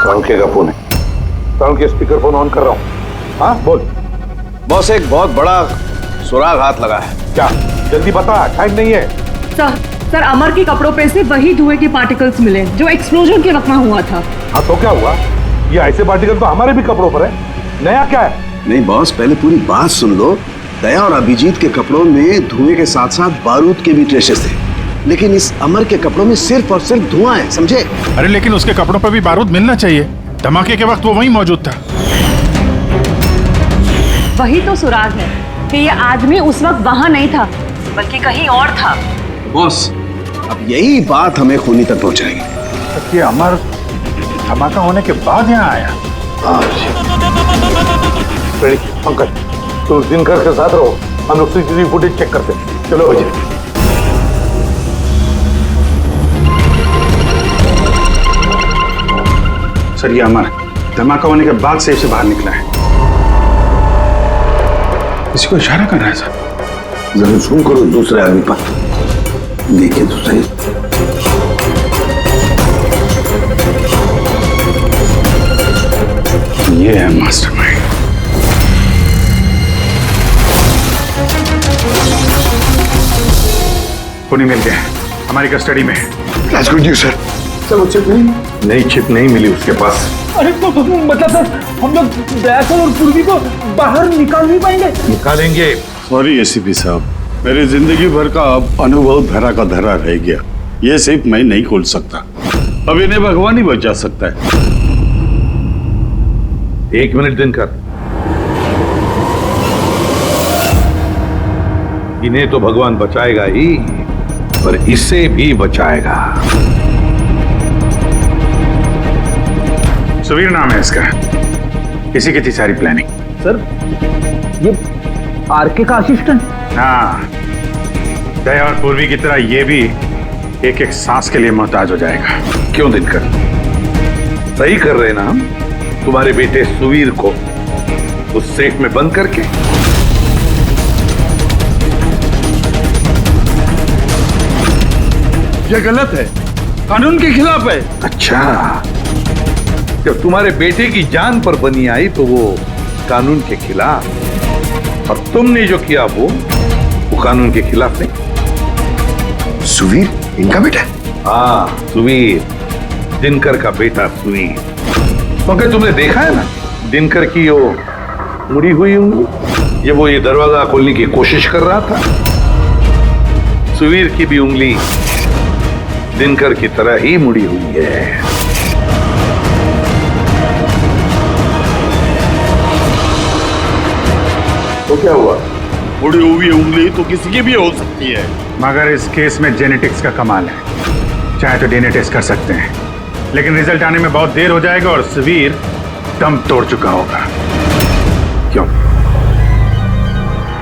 राहुल के फोन है, राहुल के स्पीकर फोन ऑन कर रहा हूँ। हाँ बोल। बॉस, एक बहुत बड़ा सुराग हाथ लगा है। क्या? जल्दी बता, टाइम नहीं है। सर अमर के कपड़ों पे से वही धुएं के पार्टिकल्स मिले जो एक्सप्लोजन के वक्त में हुआ था। हाँ तो क्या हुआ? ये ऐसे पार्टिकल तो हमारे भी कपड़ों पर है, नया क्या है? नहीं बॉस, पहले पूरी बात सुन लो। दया और अभिजीत के कपड़ों में धुएं के साथ साथ बारूद के भी ट्रेसेस थे, लेकिन इस अमर के कपड़ों में सिर्फ और सिर्फ धुआं है, समझे? अरे लेकिन उसके कपड़ों पर भी बारूद मिलना चाहिए, धमाके के वक्त वो वहीं मौजूद था। वही तो सुराग है कि ये आदमी उस वक्त वहां नहीं था बल्कि कहीं और था। बॉस, अब यही बात हमें खूनी तक पहुंचाएगी। ये अमर धमाका होने के बाद यहाँ आया। पंकज, तुम दिनकर के साथ रहो, हम लोग सीसीटीवी फुटेज चेक करते हैं। चलो अजय। सर ये अमर धमाका होने के बाद सेफ से बाहर निकला है। किसी को इशारा कर रहा है सर। जरा जूम करो दूसरे आदमी पर, देखिए तो सही। ये है मास्टरमाइंड। खूनी मिल गया, हमारी कस्टडी में है। That's good news, sir. Sir वो चिप नहीं चिप नहीं मिली उसके पास। अरे तो मतलब सर, हम लोग दया और पूर्वी को बाहर निकाल नहीं पाएंगे? निकालेंगे। सॉरी एसीपी साहब, मेरी जिंदगी भर का अब अनुभव धरा का धरा रह गया। ये सिर्फ मैं नहीं खोल सकता, अब इन्हें भगवान ही बचा सकता है। 1 मिनट दिनकर, इन्हें तो भगवान बचाएगा ही, पर इसे भी बचाएगा। सुवीर नाम है इसका, इसी की थी सारी प्लानिंग। सर ये आरके का असिस्टेंट? हाँ, दया और पूर्वी की तरह ये भी एक एक सांस के लिए मोहताज हो जाएगा। क्यों दिनकर, सही कर रहे ना हम? तुम्हारे बेटे सुवीर को उस सेफ में बंद करके। ये गलत है, कानून के खिलाफ है। अच्छा, जब तुम्हारे बेटे की जान पर बनी आई तो वो कानून के खिलाफ, और तुमने जो किया वो कानून के खिलाफ नहीं। सुवीर इनका बेटा? हाँ, सुवीर, दिनकर का बेटा सुवीर। मगर तुमने देखा है ना दिनकर की वो मुड़ी हुई उंगली, जब वो ये दरवाजा खोलने की कोशिश कर रहा था। सुवीर की भी उंगली दिनकर की तरह ही मुड़ी हुई है। तो क्या हुआ? मुड़ी हुई उंगली तो किसी की भी हो सकती है। मगर इस केस में जेनेटिक्स का कमाल है। चाहे तो डीएनए टेस्ट कर सकते हैं, लेकिन रिजल्ट आने में बहुत देर हो जाएगा और सुवीर दम तोड़ चुका होगा। क्यों?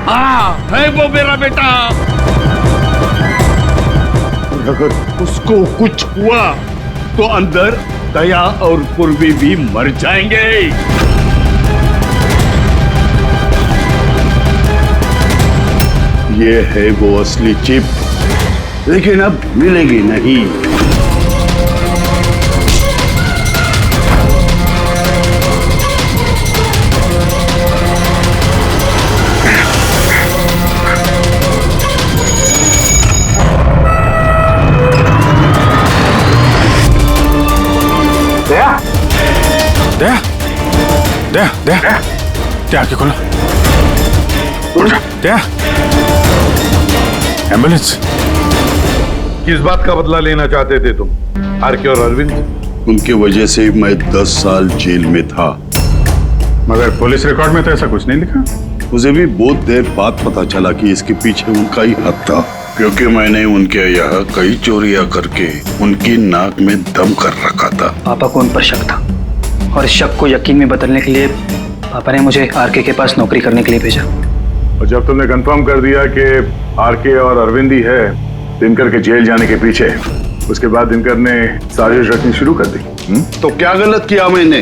हाँ, है वो मेरा बेटा। अगर उसको कुछ हुआ तो अंदर दया और पूर्वी भी मर जाएंगे। ये है वो असली चिप, लेकिन अब मिलेगी नहीं। दया आके खोलो। दया, एम्बुलेंस। किस बात का बदला लेना चाहते थे तुम, आरके और अरविंद? उनकी वजह से मैं 10 साल जेल में था। मगर पुलिस रिकॉर्ड में तो ऐसा कुछ नहीं लिखा। मुझे भी बहुत देर बाद पता चला कि इसके पीछे उनका ही हाथ था, क्योंकि मैंने उनके यहाँ कई चोरियां करके उनकी नाक में दम कर रखा था। पापा को उन पर शक था, और इस शक को यकीन में बदलने के लिए पापा ने मुझे आरके के पास नौकरी करने के लिए भेजा। और जब तुमने कंफर्म कर दिया कि आरके और अरविंद ही है दिनकर के जेल जाने के पीछे, उसके बाद दिनकर ने साजिश रचनी शुरू कर दी। तो क्या गलत किया मैंने?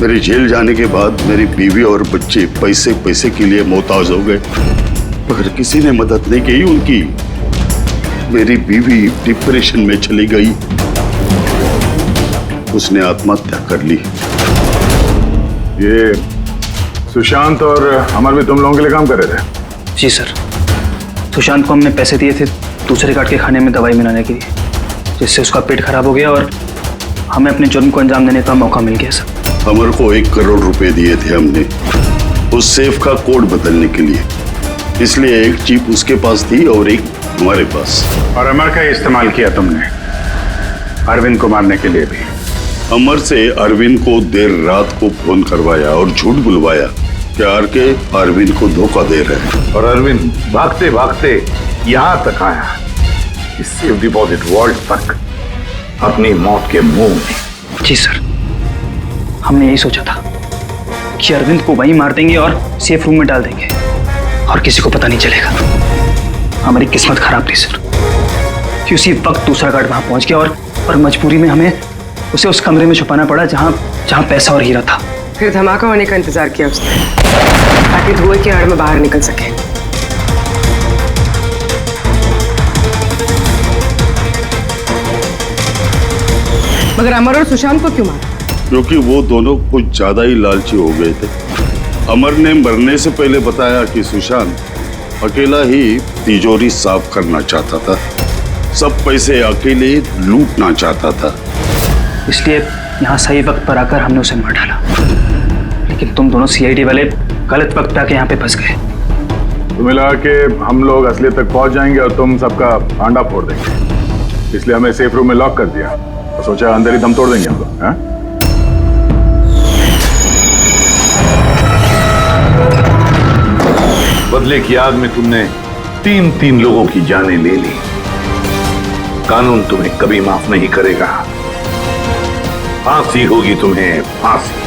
मेरी जेल जाने के बाद मेरी बीवी और बच्चे पैसे पैसे के लिए मोहताज हो गए, मगर किसी ने मदद नहीं की उनकी। मेरी बीवी डिप्रेशन में चली गई, उसने आत्महत्या कर ली। ये सुशांत और अमर भी तुम लोगों के लिए काम कर रहे थे? जी सर, सुशांत को हमने पैसे दिए थे दूसरे गार्ड के खाने में दवाई मिलाने के लिए, जिससे उसका पेट खराब हो गया और हमें अपने जुर्म को अंजाम देने का मौका मिल गया सर। अमर को 1 करोड़ रुपए दिए थे हमने उस सेफ का कोड बदलने के लिए, इसलिए एक चिप उसके पास थी और एक हमारे पास। और अमर का इस्तेमाल किया तुमने अरविंद को मारने के लिए भी? अमर से अरविंद को देर रात को फोन करवाया और झूठ बुलवाया कि आरके अरविंद को धोखा दे रहे हैं। और अरविंद भागते भागते यहाँ तक आया, इस सेफ डिपॉजिट वॉल्ट तक, अपनी मौत के मुंह में। जी सर, हमने यही सोचा था कि अरविंद को वहीं मार देंगे और सेफ रूम में डाल देंगे और किसी को पता नहीं चलेगा। हमारी किस्मत खराब थी सर कि उसी वक्त दूसरा गार्ड वहां पहुंच गया और मजबूरी में हमें उसे उस कमरे में छुपाना पड़ा जहां पैसा और हीरा था। फिर धमाका होने का इंतजार किया उसने ताकि धुएं की आड़ में बाहर निकल सके। मगर अमर और सुशांत को क्यों मारा? क्योंकि वो दोनों कुछ ज्यादा ही लालची हो गए थे। अमर ने मरने से पहले बताया कि सुशांत अकेला ही तिजोरी साफ करना चाहता था, सब पैसे अकेले लूटना चाहता था, इसलिए यहाँ सही वक्त पर आकर हमने उसे मार डाला। लेकिन तुम दोनों सीआईडी वाले गलत वक्त पे आके यहाँ पे फंस गए। तुम्हें लगा कि हम लोग असलियत तक पहुंच जाएंगे और तुम सबका आंडा फोड़ देंगे, इसलिए हमें सेफ रूम में लॉक कर दिया और सोचा अंदर ही दम तोड़ देंगे हम लोग। बदले की आग में तुमने 3 लोगों की जानें ले ली। कानून तुम्हें कभी माफ नहीं करेगा। फांसी होगी तुम्हें, फांसी।